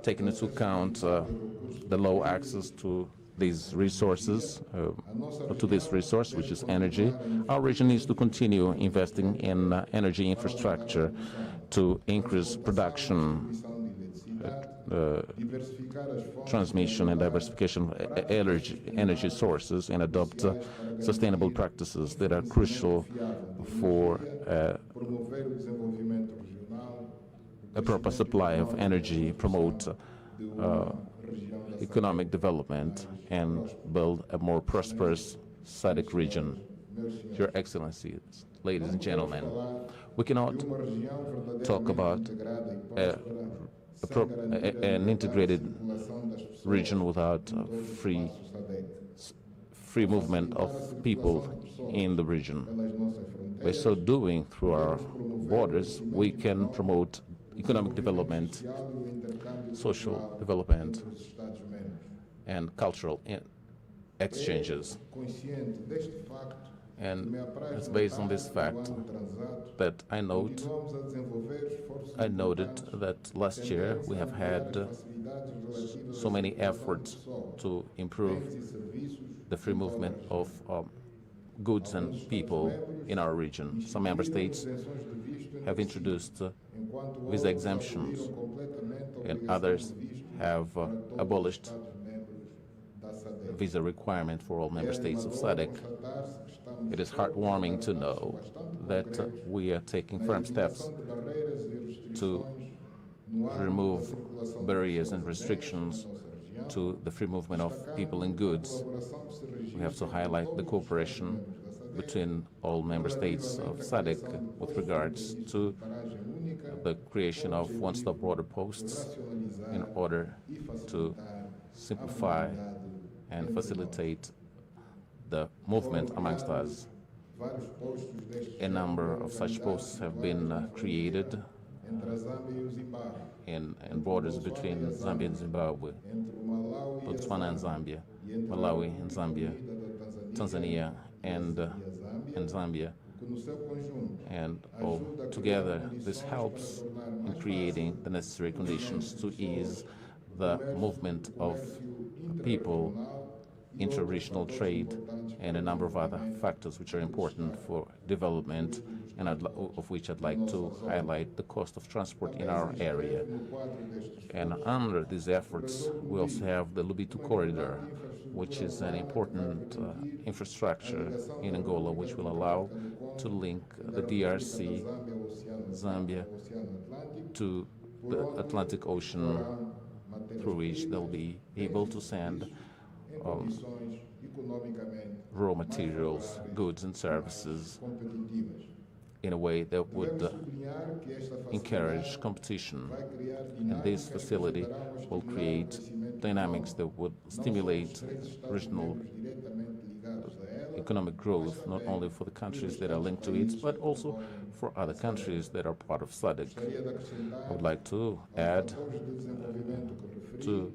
Speaker 8: Taking into account the low access to these resources, to this resource, which is energy, our region needs to continue investing in energy infrastructure to increase production, transmission and diversification of energy sources, and adopt sustainable practices that are crucial for a proper supply of energy, promote economic development, and build a more prosperous SADC region. Your Excellencies, ladies and gentlemen, we cannot talk about an integrated region without free movement of people in the region. By so doing, through our borders, we can promote economic development, social development, and cultural exchanges. And it's based on this fact that I noted that last year we have had so many efforts to improve the free movement of goods and people in our region. Some member states have introduced visa exemptions, and others have abolished visa requirement for all member states of SADC. It is heartwarming to know that we are taking firm steps to remove barriers and restrictions to the free movement of people and goods. We have to highlight the cooperation between all member states of SADC with regards to the creation of one-stop border posts in order to simplify and facilitate the movement amongst us. A number of such posts have been created in borders between Zambia and Zimbabwe, Botswana and Zambia, Malawi and Zambia, Tanzania and Zambia. And all together, this helps in creating the necessary conditions to ease the movement of people, intra-regional trade, and a number of other factors which are important for development, and of which I'd like to highlight the cost of transport in our area. And under these efforts, we also have the Lobito Corridor, which is an important infrastructure in Angola, which will allow to link the DRC, Zambia, to the Atlantic Ocean, through which they'll be able to send raw materials, goods and services in a way that would encourage competition. And this facility will create dynamics that would stimulate regional economic growth, not only for the countries that are linked to it, but also for other countries that are part of SADC. I would like to add to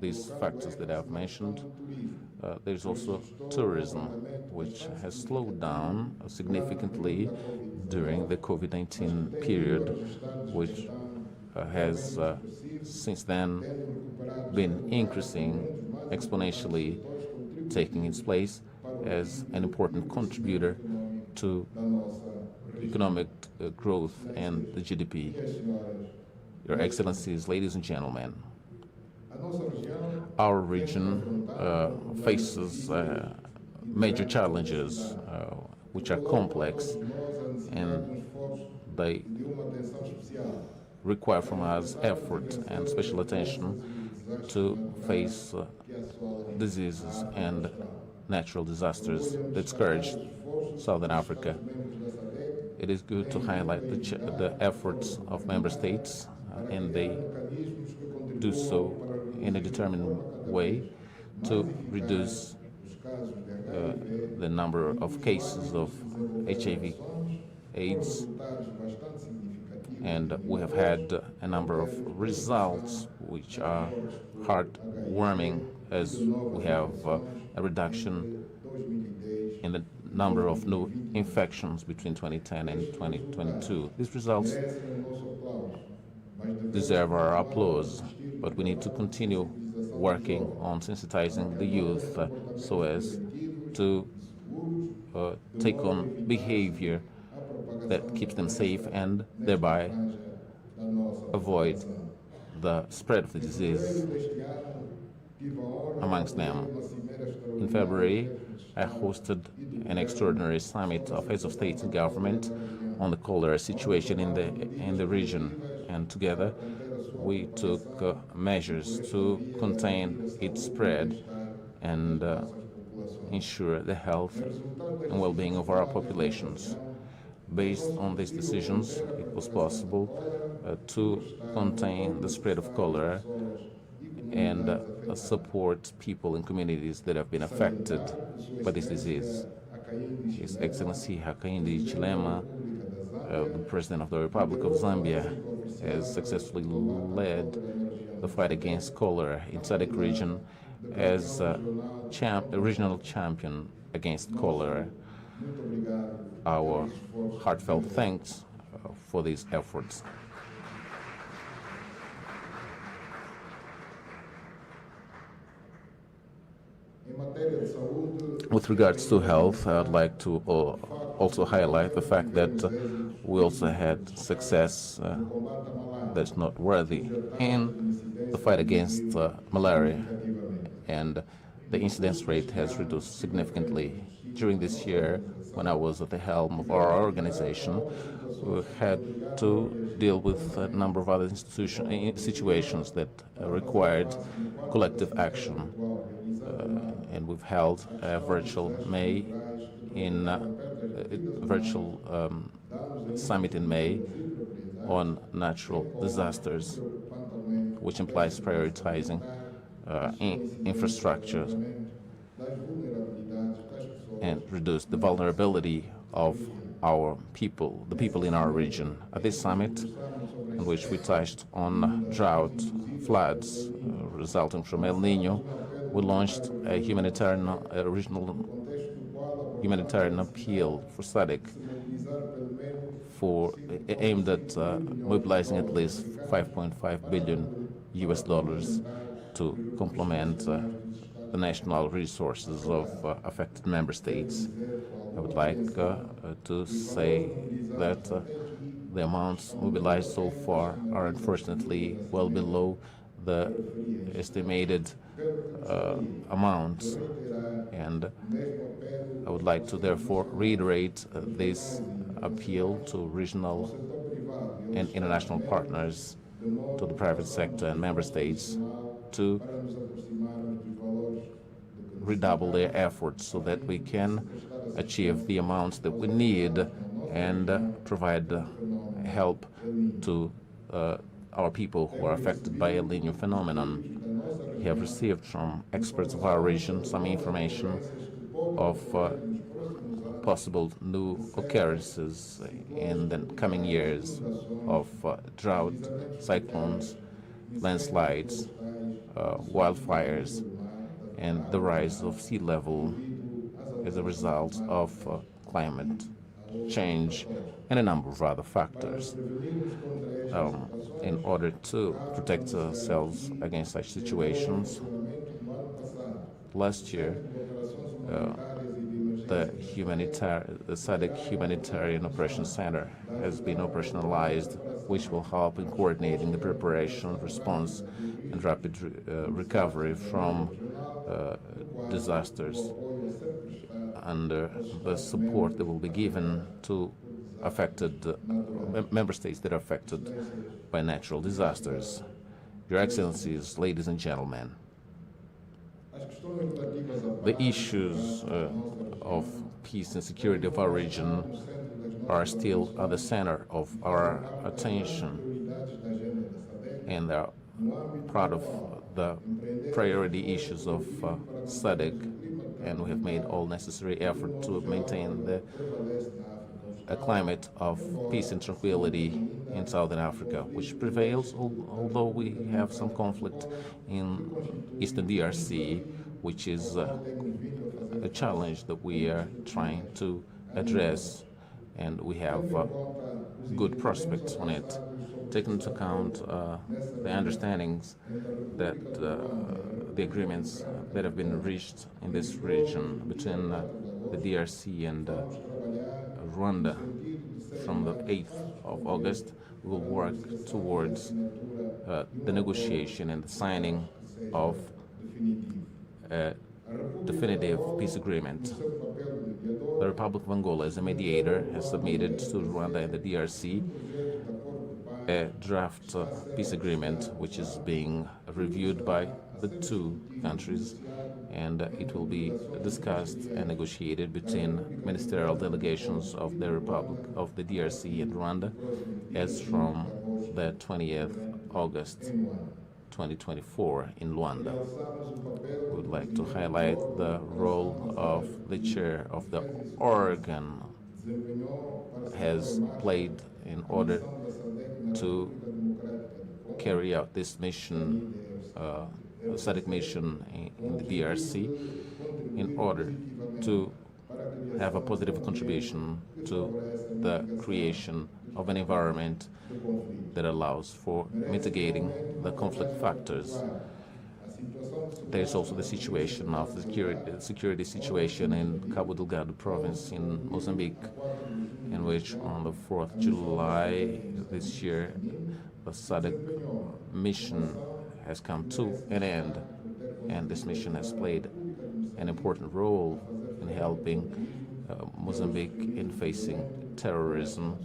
Speaker 8: these factors that I've mentioned. There's also tourism, which has slowed down significantly during the COVID-19 period, which has since then been increasing exponentially, taking its place as an important contributor to economic growth and the GDP. Your Excellencies, ladies and gentlemen, our region faces major challenges which are complex, and they require from us effort and special attention to face diseases and natural disasters that scourge Southern Africa. It is good to highlight the efforts of member states, and they do so in a determined way to reduce the number of cases of HIV/AIDS, and we have had a number of results which are heartwarming, as we have a reduction in the number of new infections between 2010 and 2022. These results deserve our applause, but we need to continue working on sensitizing the youth so as to take on behavior that keeps them safe and thereby avoid the spread of the disease amongst them. In February, I hosted an extraordinary summit of heads of state and government on the cholera situation in the region, and together we took measures to contain its spread and ensure the health and well-being of our populations. Based on these decisions, it was possible to contain the spread of cholera and support people in communities that have been affected by this disease. His Excellency Hakainde Hichilema, the President of the Republic of Zambia, has successfully led the fight against cholera in SADC region as a regional champion against cholera. Our heartfelt thanks for these efforts. With regards to health, I'd like to also highlight the fact that we also had success that's noteworthy in the fight against malaria, and the incidence rate has reduced significantly. During this year, when I was at the helm of our organization, we had to deal with a number of other situations that required collective action. And we've held a virtual summit in May on natural disasters, which implies prioritizing infrastructure and reduce the vulnerability of our people, the people in our region. At this summit, in which we touched on drought, floods resulting from El Nino, we launched a regional humanitarian appeal for SADC aimed at mobilizing at least $5.5 billion to complement the national resources of affected member states. I would like to say that the amounts mobilized so far are unfortunately well below the estimated amounts, and I would like to therefore reiterate this appeal to regional and international partners, to the private sector and member states, to redouble their efforts so that we can achieve the amounts that we need and provide help to our people who are affected by El Nino phenomenon. We have received from experts of our region some information of possible new occurrences in the coming years of drought, cyclones, landslides, wildfires, and the rise of sea level as a result of climate change and a number of other factors. In order to protect ourselves against such situations, last year the SADC Humanitarian Operations Center has been operationalized, which will help in coordinating the preparation, response, and rapid recovery from disasters, under the support that will be given to affected member states that are affected by natural disasters. Your Excellencies, ladies and gentlemen, the issues of peace and security of our region are still at the center of our attention, and are part of the priority issues of SADC, and we have made all necessary effort to maintain a climate of peace and tranquility in Southern Africa, which prevails, although we have some conflict in Eastern DRC, which is a challenge that we are trying to address, and we have good prospects on it. Taking into account the understandings that the agreements that have been reached in this region between the DRC and Rwanda from the 8th of August, we will work towards the negotiation and the signing of a definitive peace agreement. The Republic of Angola, as a mediator, has submitted to Rwanda and the DRC a draft peace agreement, which is being reviewed by the two countries, and it will be discussed and negotiated between ministerial delegations of the Republic of the DRC and Rwanda as from the 20th August 2024 in Luanda. We would like to highlight the role of the chair of the organ has played in order to carry out this mission, SADC mission in the DRC, in order to have a positive contribution to the creation of an environment that allows for mitigating the conflict factors. There is also the situation of the security situation in Cabo Delgado province in Mozambique, in which on the 4th July this year, the SADC mission has come to an end, and this mission has played an important role in helping Mozambique in facing terrorism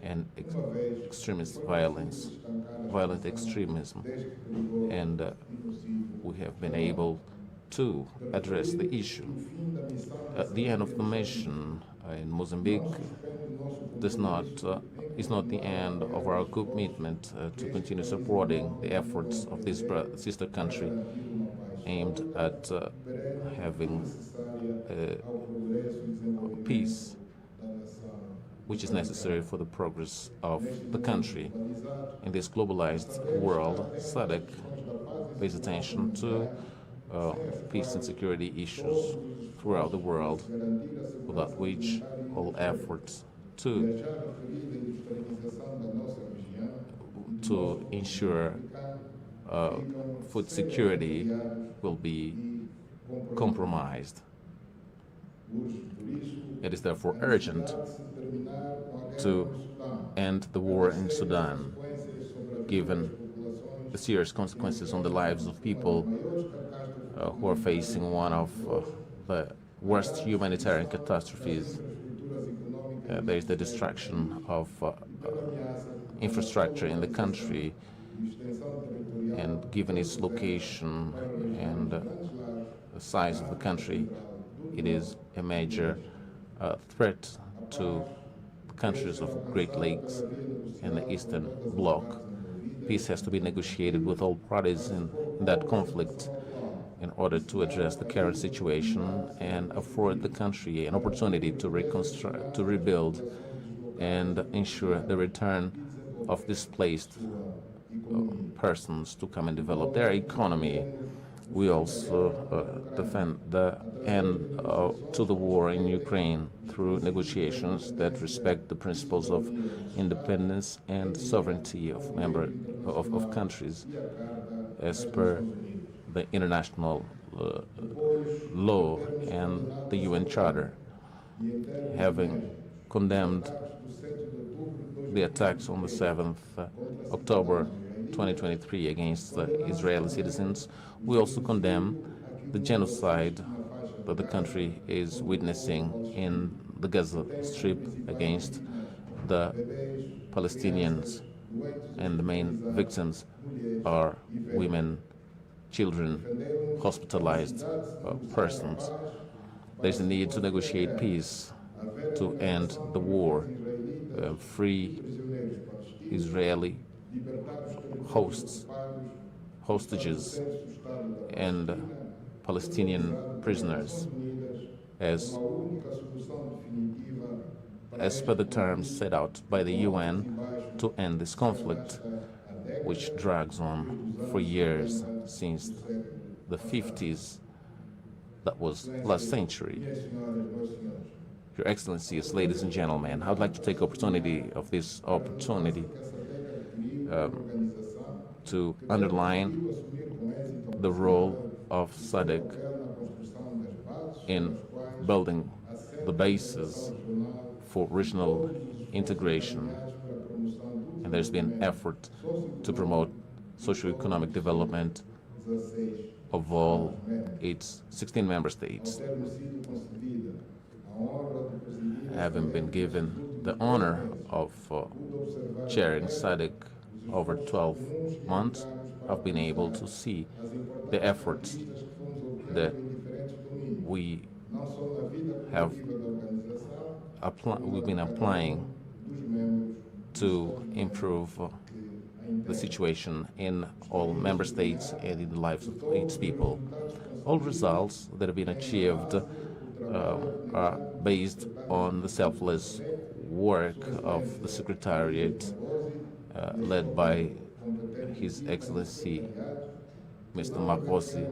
Speaker 8: and extremist violence, violent extremism, and we have been able to address the issue. At the end of the mission in Mozambique is not the end of our commitment to continue supporting the efforts of this sister country aimed at having peace which is necessary for the progress of the country. In this globalized world, SADC pays attention to peace and security issues throughout the world, without which all efforts to ensure food security will be compromised. It is therefore urgent to end the war in Sudan, given the serious consequences on the lives of people who are facing one of the worst humanitarian catastrophes. There is the destruction of infrastructure in the country, and given its location and the size of the country, it is a major threat to the countries of Great Lakes and the Eastern Bloc. Peace has to be negotiated with all parties in that conflict in order to address the current situation and afford the country an opportunity to reconstruct, to rebuild, and ensure the return of displaced persons to come and develop their economy. We also defend the end to the war in Ukraine through negotiations that respect the principles of independence and sovereignty of countries as per the international law and the UN Charter. Having condemned the attacks on the 7th October 2023 against Israeli citizens, we also condemn the genocide that the country is witnessing in the Gaza Strip against the Palestinians, and the main victims are women, children, hospitalized persons. There's a need to negotiate peace, to end the war, free Israeli hostages, and Palestinian prisoners as per the terms set out by the UN to end this conflict, which drags on for years, since the 50s. That was last century. Your Excellencies, ladies and gentlemen, I would like to take this opportunity to underline the role of SADC in building the basis for regional integration. And there's been effort to promote socio-economic development of all its 16 member states. Having been given the honor of chairing SADC over 12 months, I've been able to see the efforts that we've been applying to improve the situation in all member states and in the lives of its people. All results that have been achieved are based on the selfless work of the Secretariat led by His Excellency Mr. Maposi,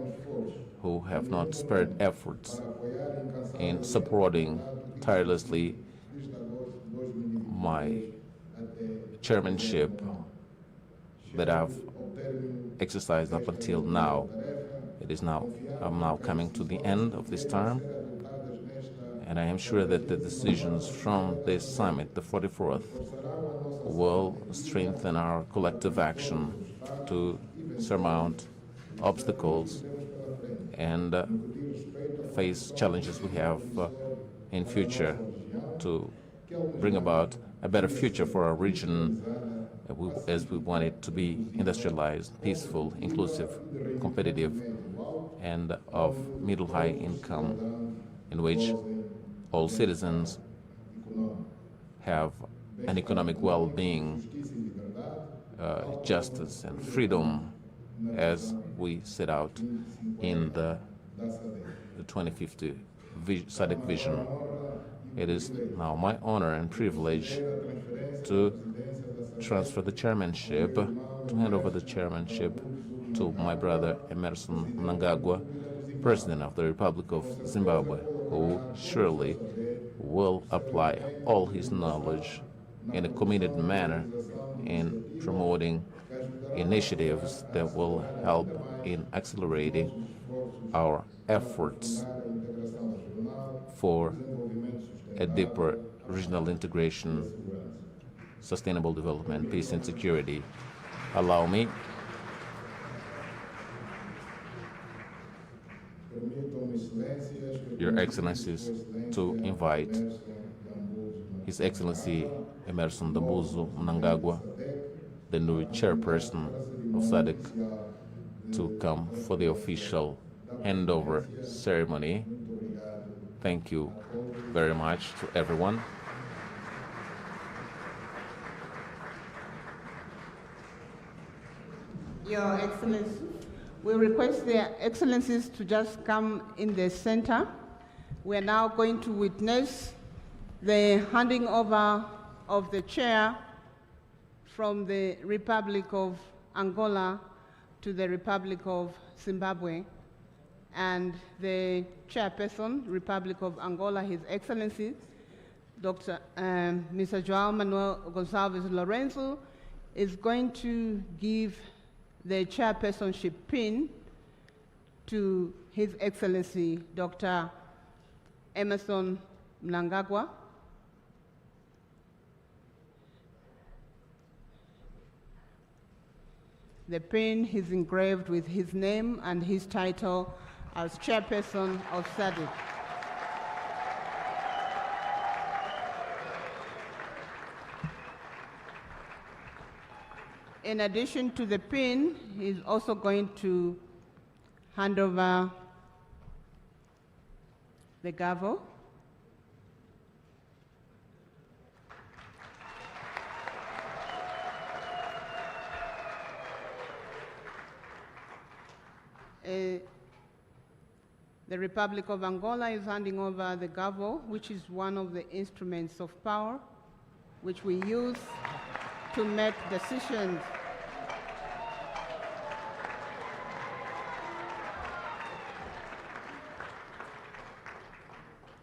Speaker 8: who have not spared efforts in supporting tirelessly my chairmanship that I've exercised up until now. I'm now coming to the end of this term, and I am sure that the decisions from this summit, the 44th, will strengthen our collective action to surmount obstacles and face challenges we have in future to bring about a better future for our region as we want it to be industrialized, peaceful, inclusive, competitive, and of middle-high income, in which all citizens have an economic well-being, justice and freedom, as we set out in the 2050 SADC vision. It is now my honor and privilege to transfer the chairmanship, to hand over the chairmanship to my brother Emerson Mnangagwa, President of the Republic of Zimbabwe, who surely will apply all his knowledge in a committed manner in promoting initiatives that will help in accelerating our efforts for a deeper regional integration, sustainable development, peace and security. Allow me Your Excellencies to invite His Excellency Emerson Dambuzo Mnangagwa, the new chairperson of SADC, to come for the official handover ceremony. Thank you very much to everyone.
Speaker 2: Your Excellency, we request their Excellencies to just come in the center. We are now going to witness the handing over of the chair from the Republic of Angola to the Republic of Zimbabwe. And the chairperson, Republic of Angola, His Excellency, Mr. João Manuel Gonçalves Lourenço, is going to give the chairpersonship pin to His Excellency, Dr. Emerson Mnangagwa. The pin is engraved with his name and his title as chairperson of SADC. In addition to the pin, he's also going to hand over the gavel. The Republic of Angola is handing over the gavel, which is one of the instruments of power which we use to make decisions.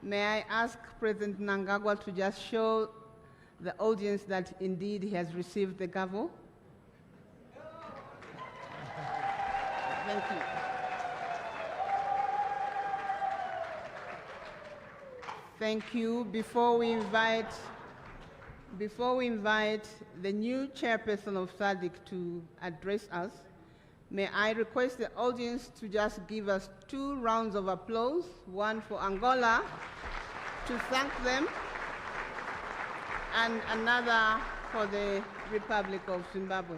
Speaker 2: May I ask President Mnangagwa to just show the audience that indeed he has received the gavel? Thank you. Thank you. Before we invite the new chairperson of SADC to address us, may I request the audience to just give us 2 rounds of applause, one for Angola to thank them, and another for the Republic of Zimbabwe.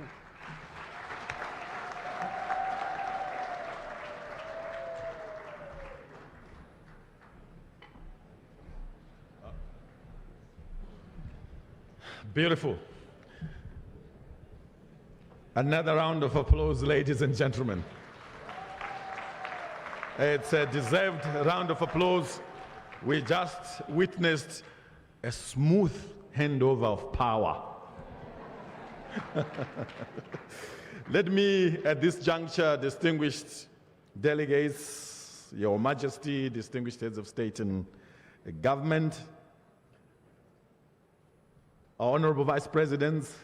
Speaker 1: Beautiful. Another round of applause, ladies and gentlemen. It's a deserved round of applause. We just witnessed a smooth handover of power. Let me, at this juncture, distinguished delegates, Your Majesty, distinguished heads of state and government, our honorable vice presidents,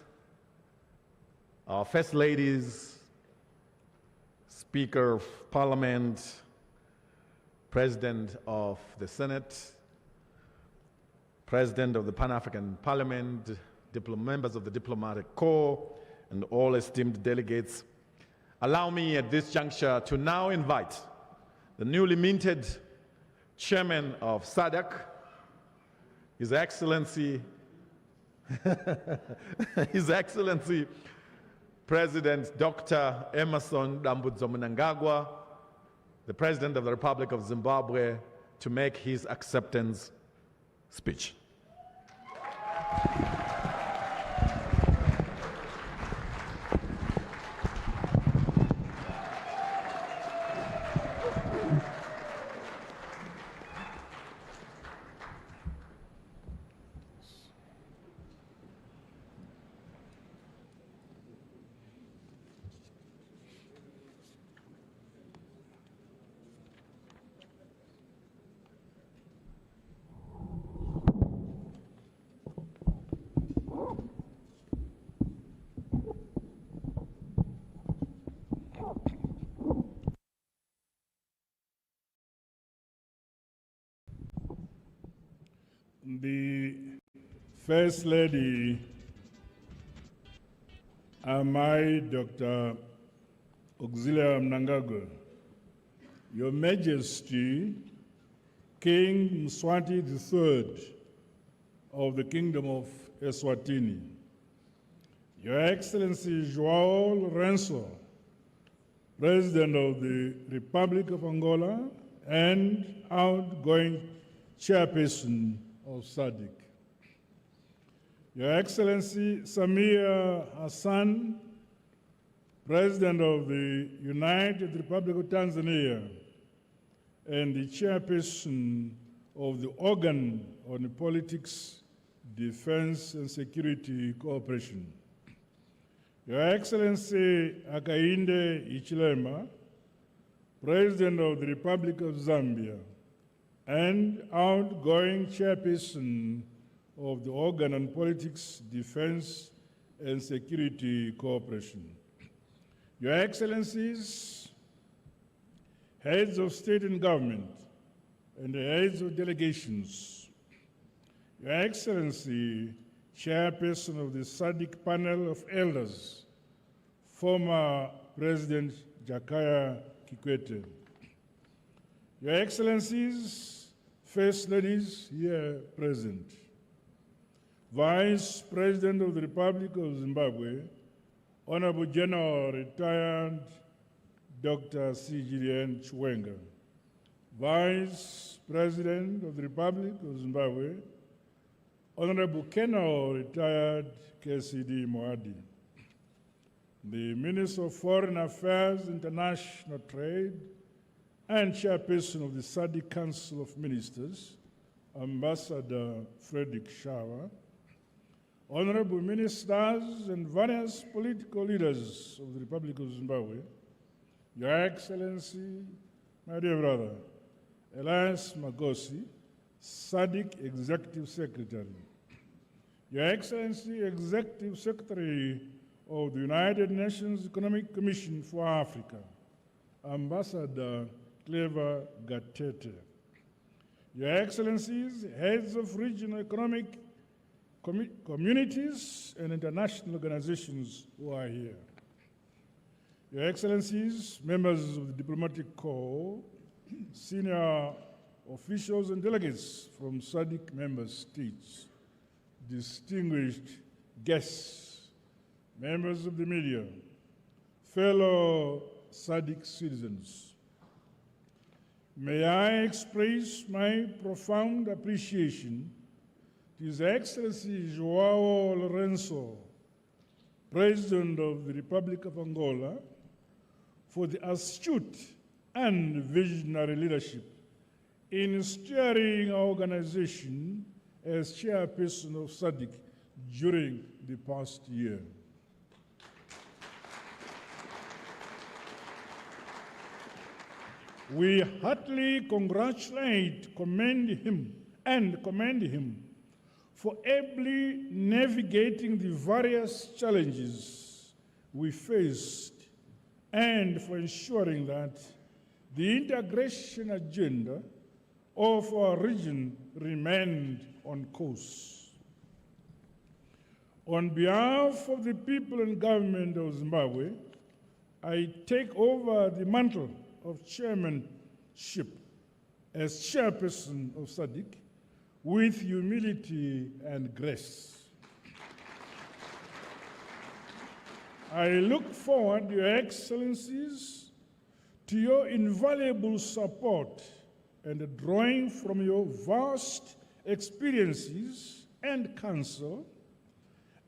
Speaker 1: our first ladies, Speaker of Parliament, President of the Senate, President of the Pan-African Parliament, members of the Diplomatic Corps, and all esteemed delegates. Allow me at this juncture to now invite the newly minted chairman of SADC, His Excellency, His Excellency, President Dr. Emerson Dambuzo Mnangagwa, the President of the Republic of Zimbabwe, to make his acceptance speech.
Speaker 4: the First Lady, Amai Dr. Auxilia Mnangagwa, Your Majesty, King Mswati III of the Kingdom of Eswatini, Your Excellency João Lourenço, President of the Republic of Angola and outgoing Chairperson of SADC, Your Excellency Samia Hassan, President of the United Republic of Tanzania and the Chairperson of the Organ on Politics, Defense and Security Cooperation, Your Excellency Hakainde Hichilema, President of the Republic of Zambia and outgoing Chairperson of the Organ on Politics, Defense and Security Cooperation, Your Excellencies, Heads of State and Government and the Heads of Delegations, Your Excellency, Chairperson of the SADC Panel of Elders, former President Jakaya Kikwete, Your Excellencies, First Ladies here present, Vice President of the Republic of Zimbabwe, Honorable General Retired Dr. C. Julian Chiwenga, Vice President of the Republic of Zimbabwe, Honorable Colonel Retired KCD Moadi, the Minister of Foreign Affairs, International Trade, and Chairperson of the SADC Council of Ministers, Ambassador Frederick Shawa, Honorable Ministers and various political leaders of the Republic of Zimbabwe, Your Excellency, my dear brother, Elias Magosi, SADC Executive Secretary, Your Excellency, Executive Secretary of the United Nations Economic Commission for Africa, Ambassador Clever Gatete, Your Excellencies, Heads of Regional Economic Communities and international organizations who are here, Your Excellencies, members of the Diplomatic Corps, senior officials and delegates from SADC member states, distinguished guests, members of the media, fellow SADC citizens, may I express my profound appreciation to His Excellency João Lourenço, President of the Republic of Angola, for the astute and visionary leadership in steering our organization as chairperson of SADC during the past year. We heartily commend him for ably navigating the various challenges we faced and for ensuring that the integration agenda of our region remained on course. On behalf of the people and government of Zimbabwe, I take over the mantle of chairmanship as chairperson of SADC with humility and grace. I look forward, Your Excellencies, to your invaluable support and drawing from your vast experiences and counsel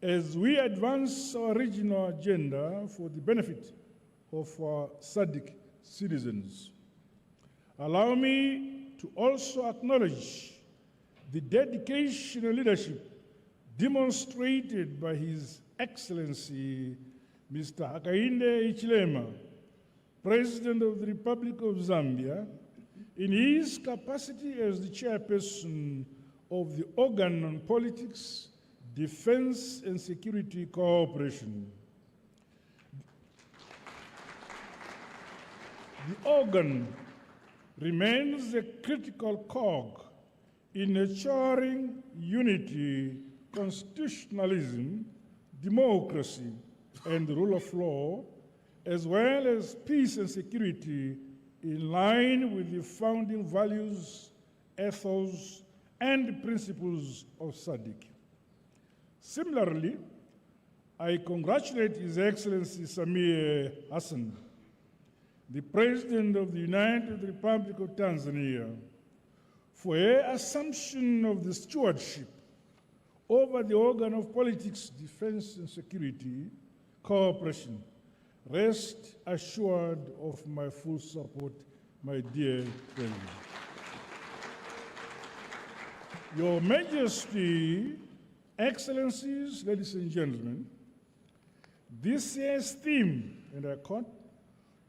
Speaker 4: as we advance our regional agenda for the benefit of our SADC citizens. Allow me to also acknowledge the dedication and leadership demonstrated by His Excellency Mr. Hakainde Hichilema, President of the Republic of Zambia, in his capacity as the chairperson of the Organ on Politics, Defense and Security Cooperation. The organ remains a critical cog in nurturing unity, constitutionalism, democracy, and the rule of law, as well as peace and security in line with the founding values, ethos, and principles of SADC. Similarly, I congratulate His Excellency Samia Hassan, the President of the United Republic of Tanzania, for her assumption of the stewardship over the organ of politics, defense, and security cooperation. Rest assured of my full support, my dear President. Your Majesty, Excellencies, ladies and gentlemen, this year's theme, and I quote,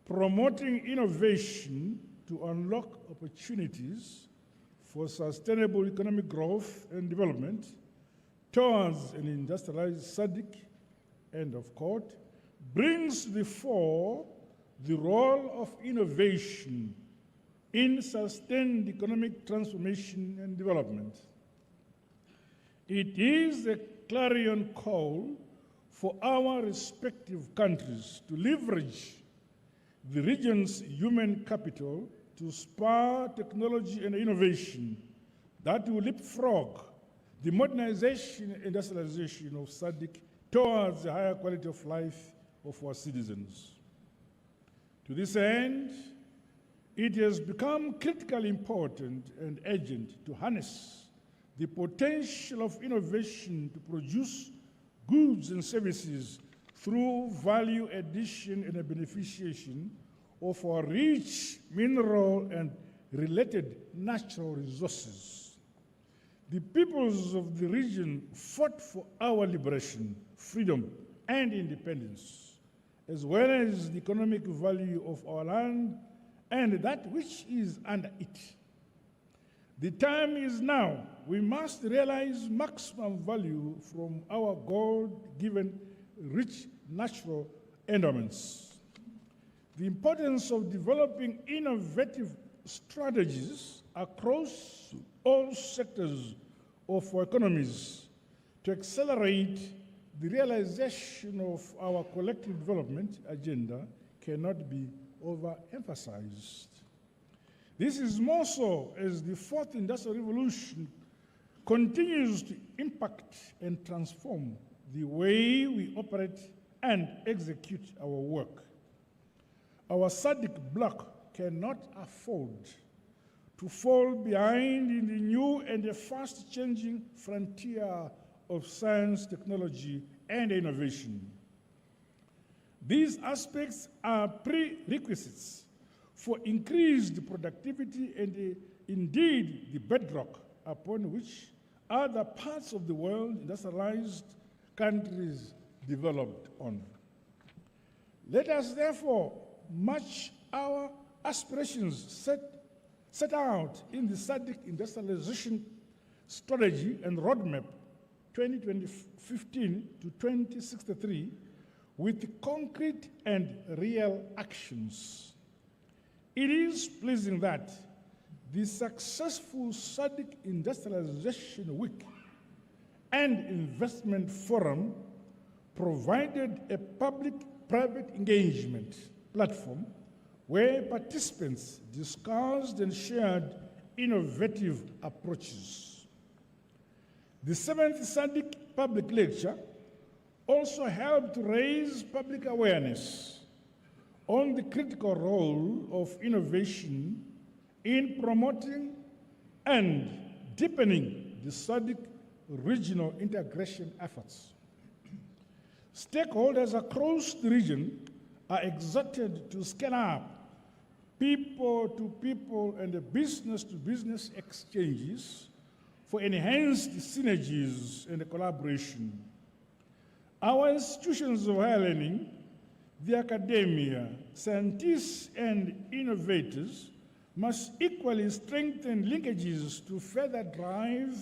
Speaker 4: promoting innovation to unlock opportunities for sustainable economic growth and development towards an industrialized SADC, end of quote, brings to the fore the role of innovation in sustained economic transformation and development. It is a clarion call for our respective countries to leverage the region's human capital to spur technology and innovation that will leapfrog the modernization and industrialization of SADC towards a higher quality of life of our citizens. To this end, it has become critically important and urgent to harness the potential of innovation to produce goods and services through value addition and a beneficiation of our rich mineral and related natural resources. The peoples of the region fought for our liberation, freedom, and independence, as well as the economic value of our land and that which is under it. The time is now. We must realize maximum value from our God-given rich natural endowments. The importance of developing innovative strategies across all sectors of our economies to accelerate the realization of our collective development agenda cannot be overemphasized. This is more so as the fourth industrial revolution continues to impact and transform the way we operate and execute our work. Our SADC bloc cannot afford to fall behind in the new and fast-changing frontier of science, technology, and innovation. These aspects are prerequisites for increased productivity and indeed the bedrock upon which other parts of the world, industrialized countries, developed on. Let us therefore match our aspirations set out in the SADC industrialization strategy and roadmap 2015 to 2063 with concrete and real actions. It is pleasing that the successful SADC Industrialization Week and Investment Forum provided a public-private engagement platform where participants discussed and shared innovative approaches. The 7th SADC Public Lecture also helped raise public awareness on the critical role of innovation in promoting and deepening the SADC regional integration efforts. Stakeholders across the region are exhorted to scale up people-to-people and business-to-business exchanges for enhanced synergies and collaboration. Our institutions of higher learning, the academia, scientists, and innovators must equally strengthen linkages to further drive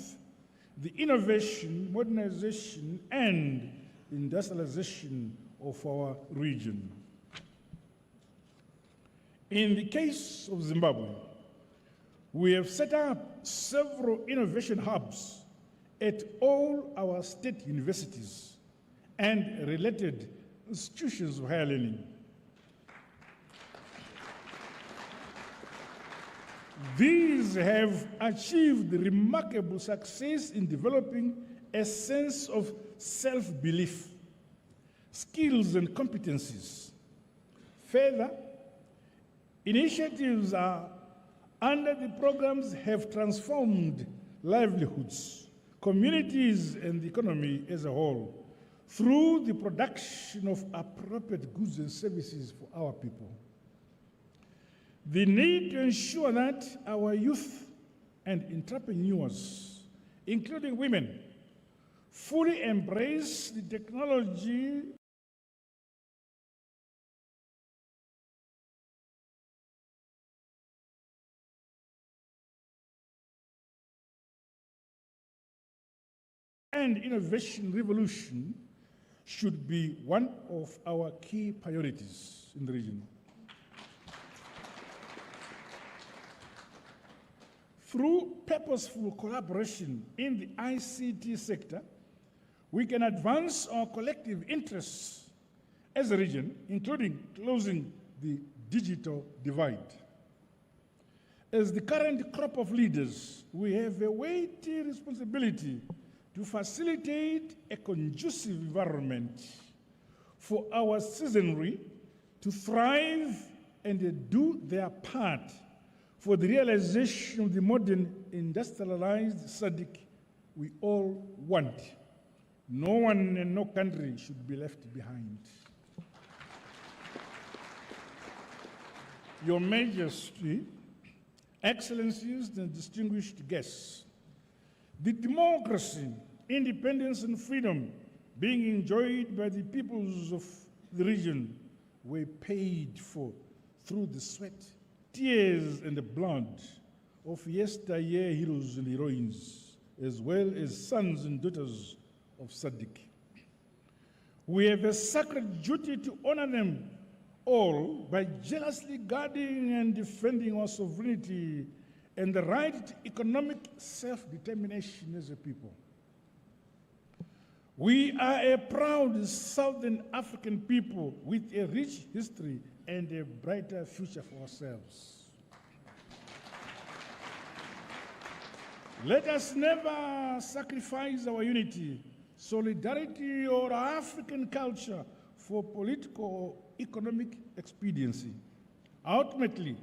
Speaker 4: the innovation, modernization, and industrialization of our region. In the case of Zimbabwe, We have set up several innovation hubs at all our state universities and related institutions of higher learning. These have achieved remarkable success in developing a sense of self-belief, skills and competencies. Further, initiatives under the programs have transformed livelihoods, communities, and the economy as a whole through the production of appropriate goods and services for our people. The need to ensure that our youth and entrepreneurs, including women, fully embrace the technology and innovation revolution should be one of our key priorities in the region. Through purposeful collaboration in the ICT sector, we can advance our collective interests as a region, including closing the digital divide. As the current crop of leaders, we have a weighty responsibility to facilitate a conducive environment for our citizenry to thrive and do their part for the realization of the modern industrialized SADC we all want. No one and no country should be left behind. Your Majesty, Excellencies and distinguished guests, the democracy, independence and freedom being enjoyed by the peoples of the region were paid for through the sweat, tears and the blood of yesteryear heroes and heroines, as well as sons and daughters of SADC. We have a sacred duty to honor them all by jealously guarding and defending our sovereignty and the right to economic self-determination as a people. We are a proud Southern African people with a rich history and a brighter future for ourselves. Let us never sacrifice our unity, solidarity, or African culture for political or economic expediency. Ultimately,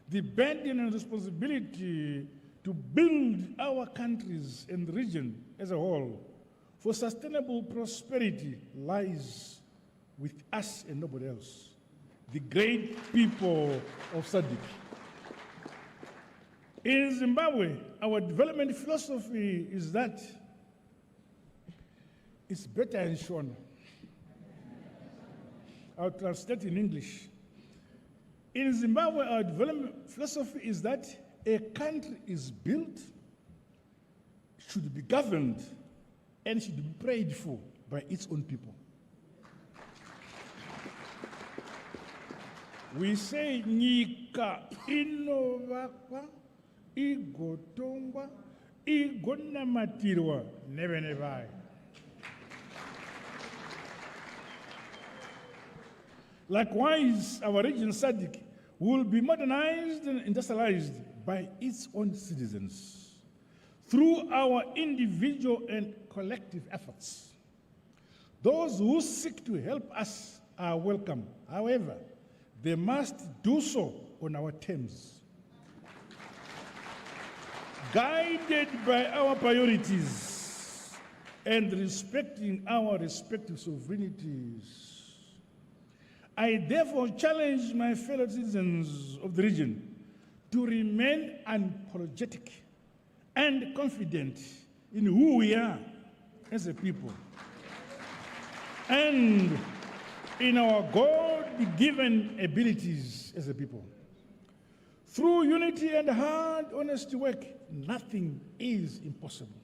Speaker 4: the burden and responsibility to build our countries and the region as a whole for sustainable prosperity lies with us and nobody else, the great people of SADC. In Zimbabwe, our development philosophy is that it's better in Shona. I'll translate in English. In Zimbabwe, our development philosophy is that a country is built, should be governed, and should be prayed for by its own people. We say, Nyika inovakwa, igotongwa, igonamatirwa, never. Likewise, our region SADC will be modernized and industrialized by its own citizens through our individual and collective efforts. Those who seek to help us are welcome. However, they must do so on our terms, guided by our priorities and respecting our respective sovereignties. I therefore challenge my fellow citizens of the region to remain unapologetic and confident in who we are as a people and in our God-given abilities as a people. Through unity and hard, honest work, nothing is impossible.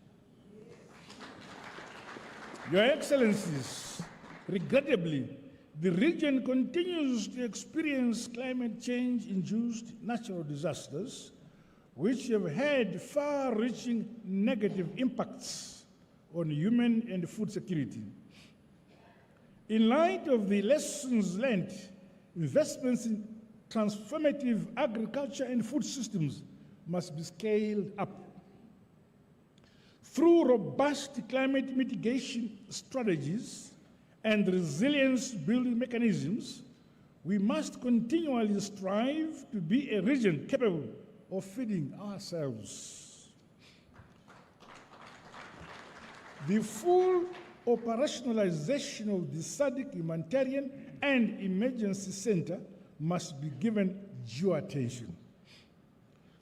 Speaker 4: Your Excellencies, regrettably, the region continues to experience climate change-induced natural disasters, which have had far-reaching negative impacts on human and food security. In light of the lessons learned, investments in transformative agriculture and food systems must be scaled up. Through robust climate mitigation strategies and resilience-building mechanisms, we must continually strive to be a region capable of feeding ourselves. The full operationalization of the SADC Humanitarian and Emergency Center must be given due attention.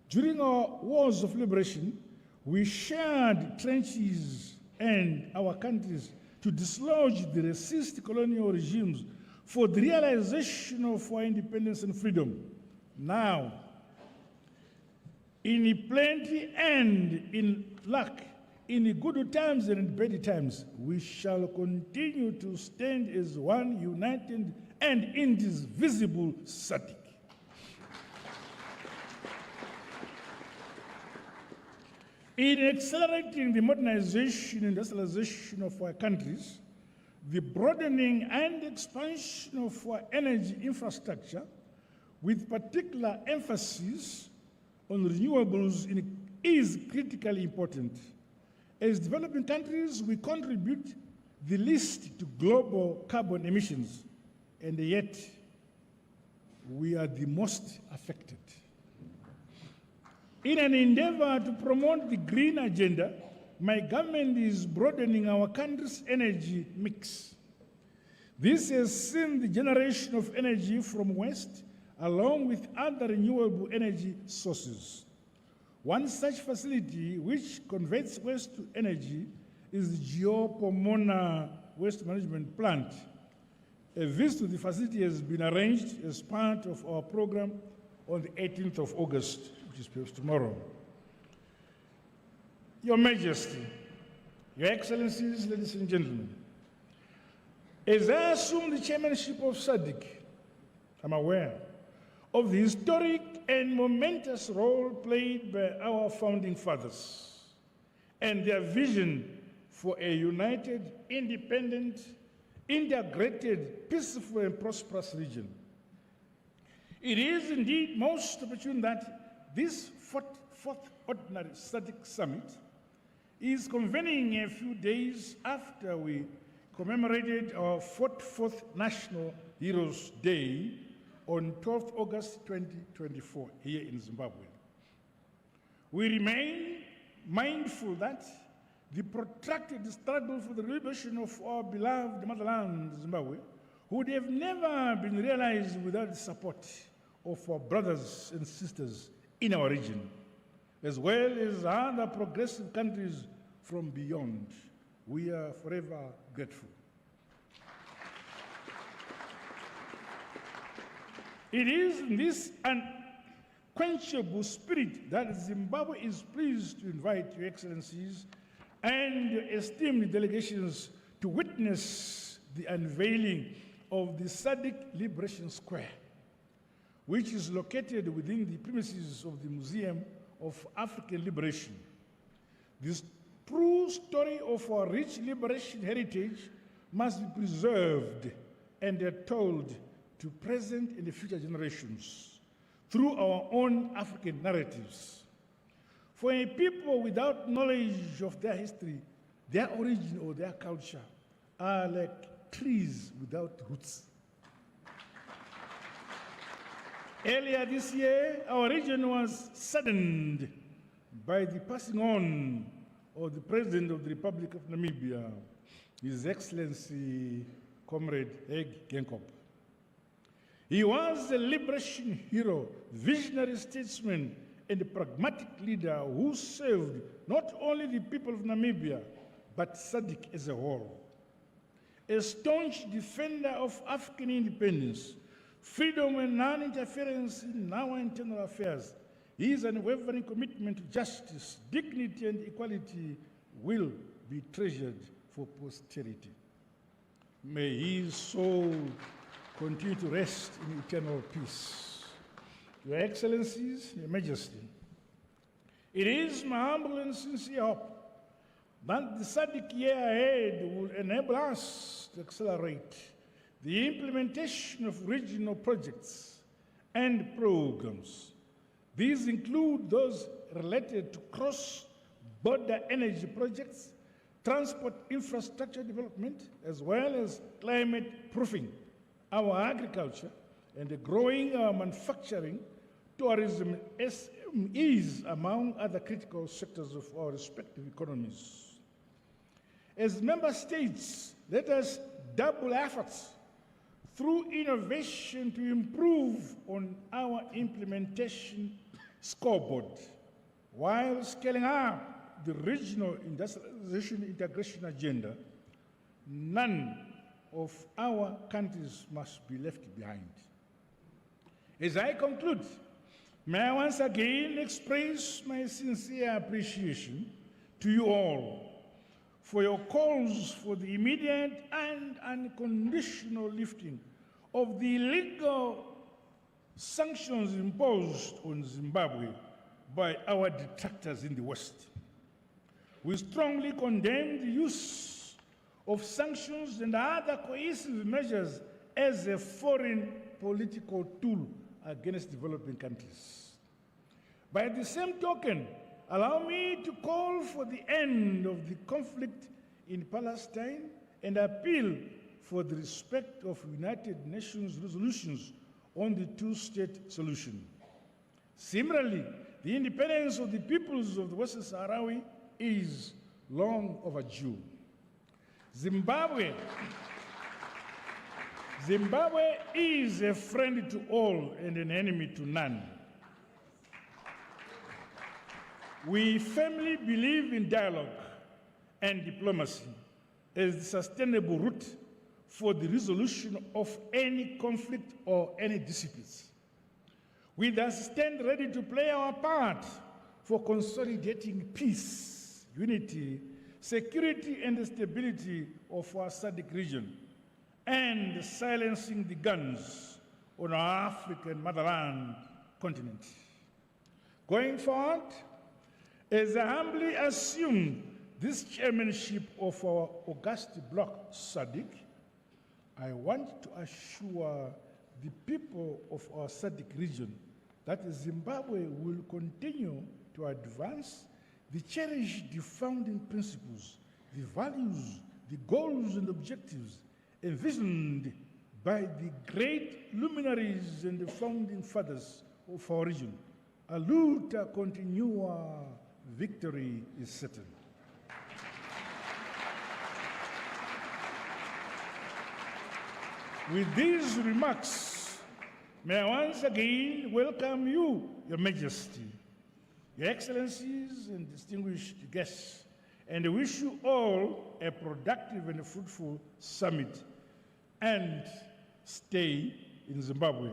Speaker 4: During our wars of liberation, we shared trenches and our countries to dislodge the racist colonial regimes for the realization of our independence and freedom. Now, in plenty and in luck, in good times and in bad times, we shall continue to stand as one united and indivisible SADC. In accelerating the modernization and industrialization of our countries, the broadening and expansion of our energy infrastructure, with particular emphasis on renewables, is critically important. As developing countries, we contribute the least to global carbon emissions, and yet we are the most affected. In an endeavor to promote the green agenda, my government is broadening our country's energy mix. This has seen the generation of energy from waste, along with other renewable energy sources. One such facility which converts waste to energy is the Geopomona Waste Management Plant. A visit to the facility has been arranged as part of our program on the 18th of August, which is perhaps tomorrow. Your Majesty, Your Excellencies, ladies and gentlemen, as I assume the chairmanship of SADC, I'm aware of the historic and momentous role played by our founding fathers and their vision for a united, independent, integrated, peaceful, and prosperous region. It is indeed most opportune that this fourth ordinary SADC Summit is convening a few days after we commemorated our 44th National Heroes Day on 12th August 2024 here in Zimbabwe. We remain mindful that the protracted struggle for the liberation of our beloved motherland, Zimbabwe, would have never been realized without the support of our brothers and sisters in our region, as well as other progressive countries from beyond. We are forever grateful. It is in this unquenchable spirit that Zimbabwe is pleased to invite Your Excellencies and your esteemed delegations to witness the unveiling of the SADC Liberation Square, which is located within the premises of the Museum of African Liberation. This true story of our rich liberation heritage must be preserved and told to present and future generations through our own African narratives. For a people without knowledge of their history, their origin or their culture are like trees without roots. Earlier this year, our region was saddened by the passing on of the President of the Republic of Namibia, His Excellency Comrade Hage Geingob. He was a liberation hero, visionary statesman, and a pragmatic leader who served not only the people of Namibia, but SADC as a whole. A staunch defender of African independence, freedom and non-interference in our internal affairs, his unwavering commitment to justice, dignity, and equality will be treasured for posterity. May his soul continue to rest in eternal peace. Your Excellencies, Your Majesty, It is my humble and sincere hope that the SADC year ahead will enable us to accelerate the implementation of regional projects and programs. These include those related to cross-border energy projects, transport infrastructure development, as well as climate proofing, our agriculture, and the growing our manufacturing, tourism, SMEs, among other critical sectors of our respective economies. As member states, let us double efforts through innovation to improve on our implementation scoreboard, while scaling up the regional industrialization integration agenda. None of our countries must be left behind. As I conclude, may I once again express my sincere appreciation to you all for your calls for the immediate and unconditional lifting of the illegal sanctions imposed on Zimbabwe by our detractors in the West. We strongly condemn the use of sanctions and other coercive measures as a foreign political tool against developing countries. By the same token, allow me to call for the end of the conflict in Palestine and appeal for the respect of United Nations resolutions on the two-state solution. Similarly, the independence of the peoples of the Western Sahrawi is long overdue. Zimbabwe is a friend to all and an enemy to none. We firmly believe in dialogue and diplomacy as the sustainable route for the resolution of any conflict or any disputes. We thus stand ready to play our part for consolidating peace, unity, security, and stability of our SADC region, and silencing the guns on our African motherland continent. Going forward, as I humbly assume this chairmanship of our august bloc SADC, I want to assure the people of our SADC region that Zimbabwe will continue to advance the cherished founding principles, the values, the goals and objectives envisioned by the great luminaries and the founding fathers of our region. A luta continua, victory is certain. With these remarks, may I once again welcome you, Your Majesty, Your Excellencies and distinguished guests, and wish you all a productive and fruitful summit and stay in Zimbabwe.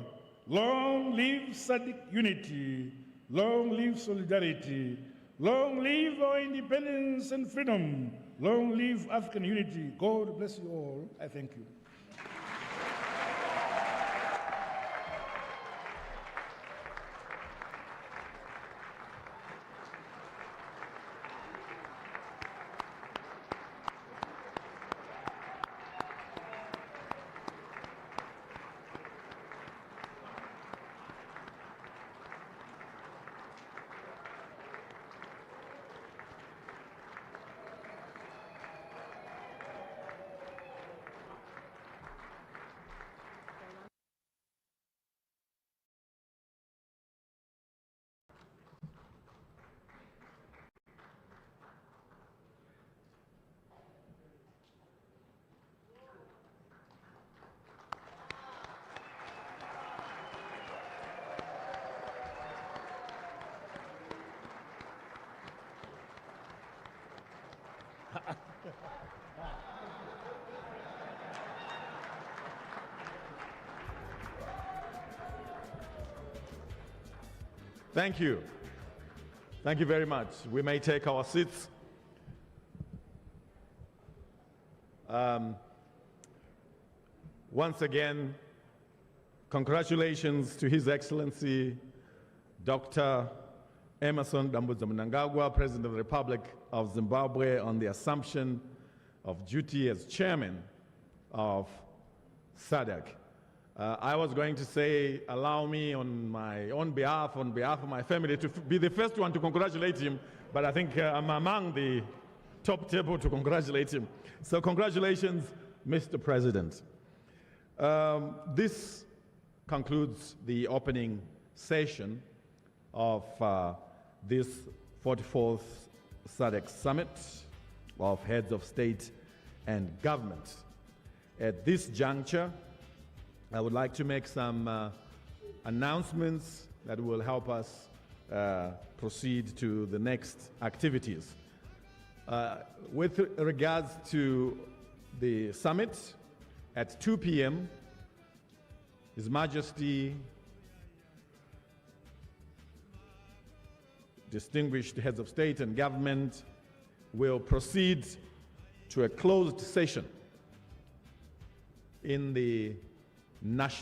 Speaker 4: Long live SADC unity, long live solidarity, long live our independence and freedom, long live African unity. God bless you all. I thank you.
Speaker 1: Thank you. Thank you very much. We may take our seats. Once again, congratulations to His Excellency, Dr. Emmerson Dambudzo Mnangagwa, President of the Republic of Zimbabwe, on the assumption of duty as chairman of SADC. I was going to say, allow me on my own behalf, on behalf of my family, to be the first one to congratulate him, but I think I'm among the top table to congratulate him. So congratulations, Mr. President. This concludes the opening session of this 44th SADC Summit of Heads of State and Government. At this juncture, I would like to make some announcements that will help us proceed to the next activities. With regards to the summit, at 2 p.m., His Majesty, distinguished heads of state and government, will proceed to a closed session in the National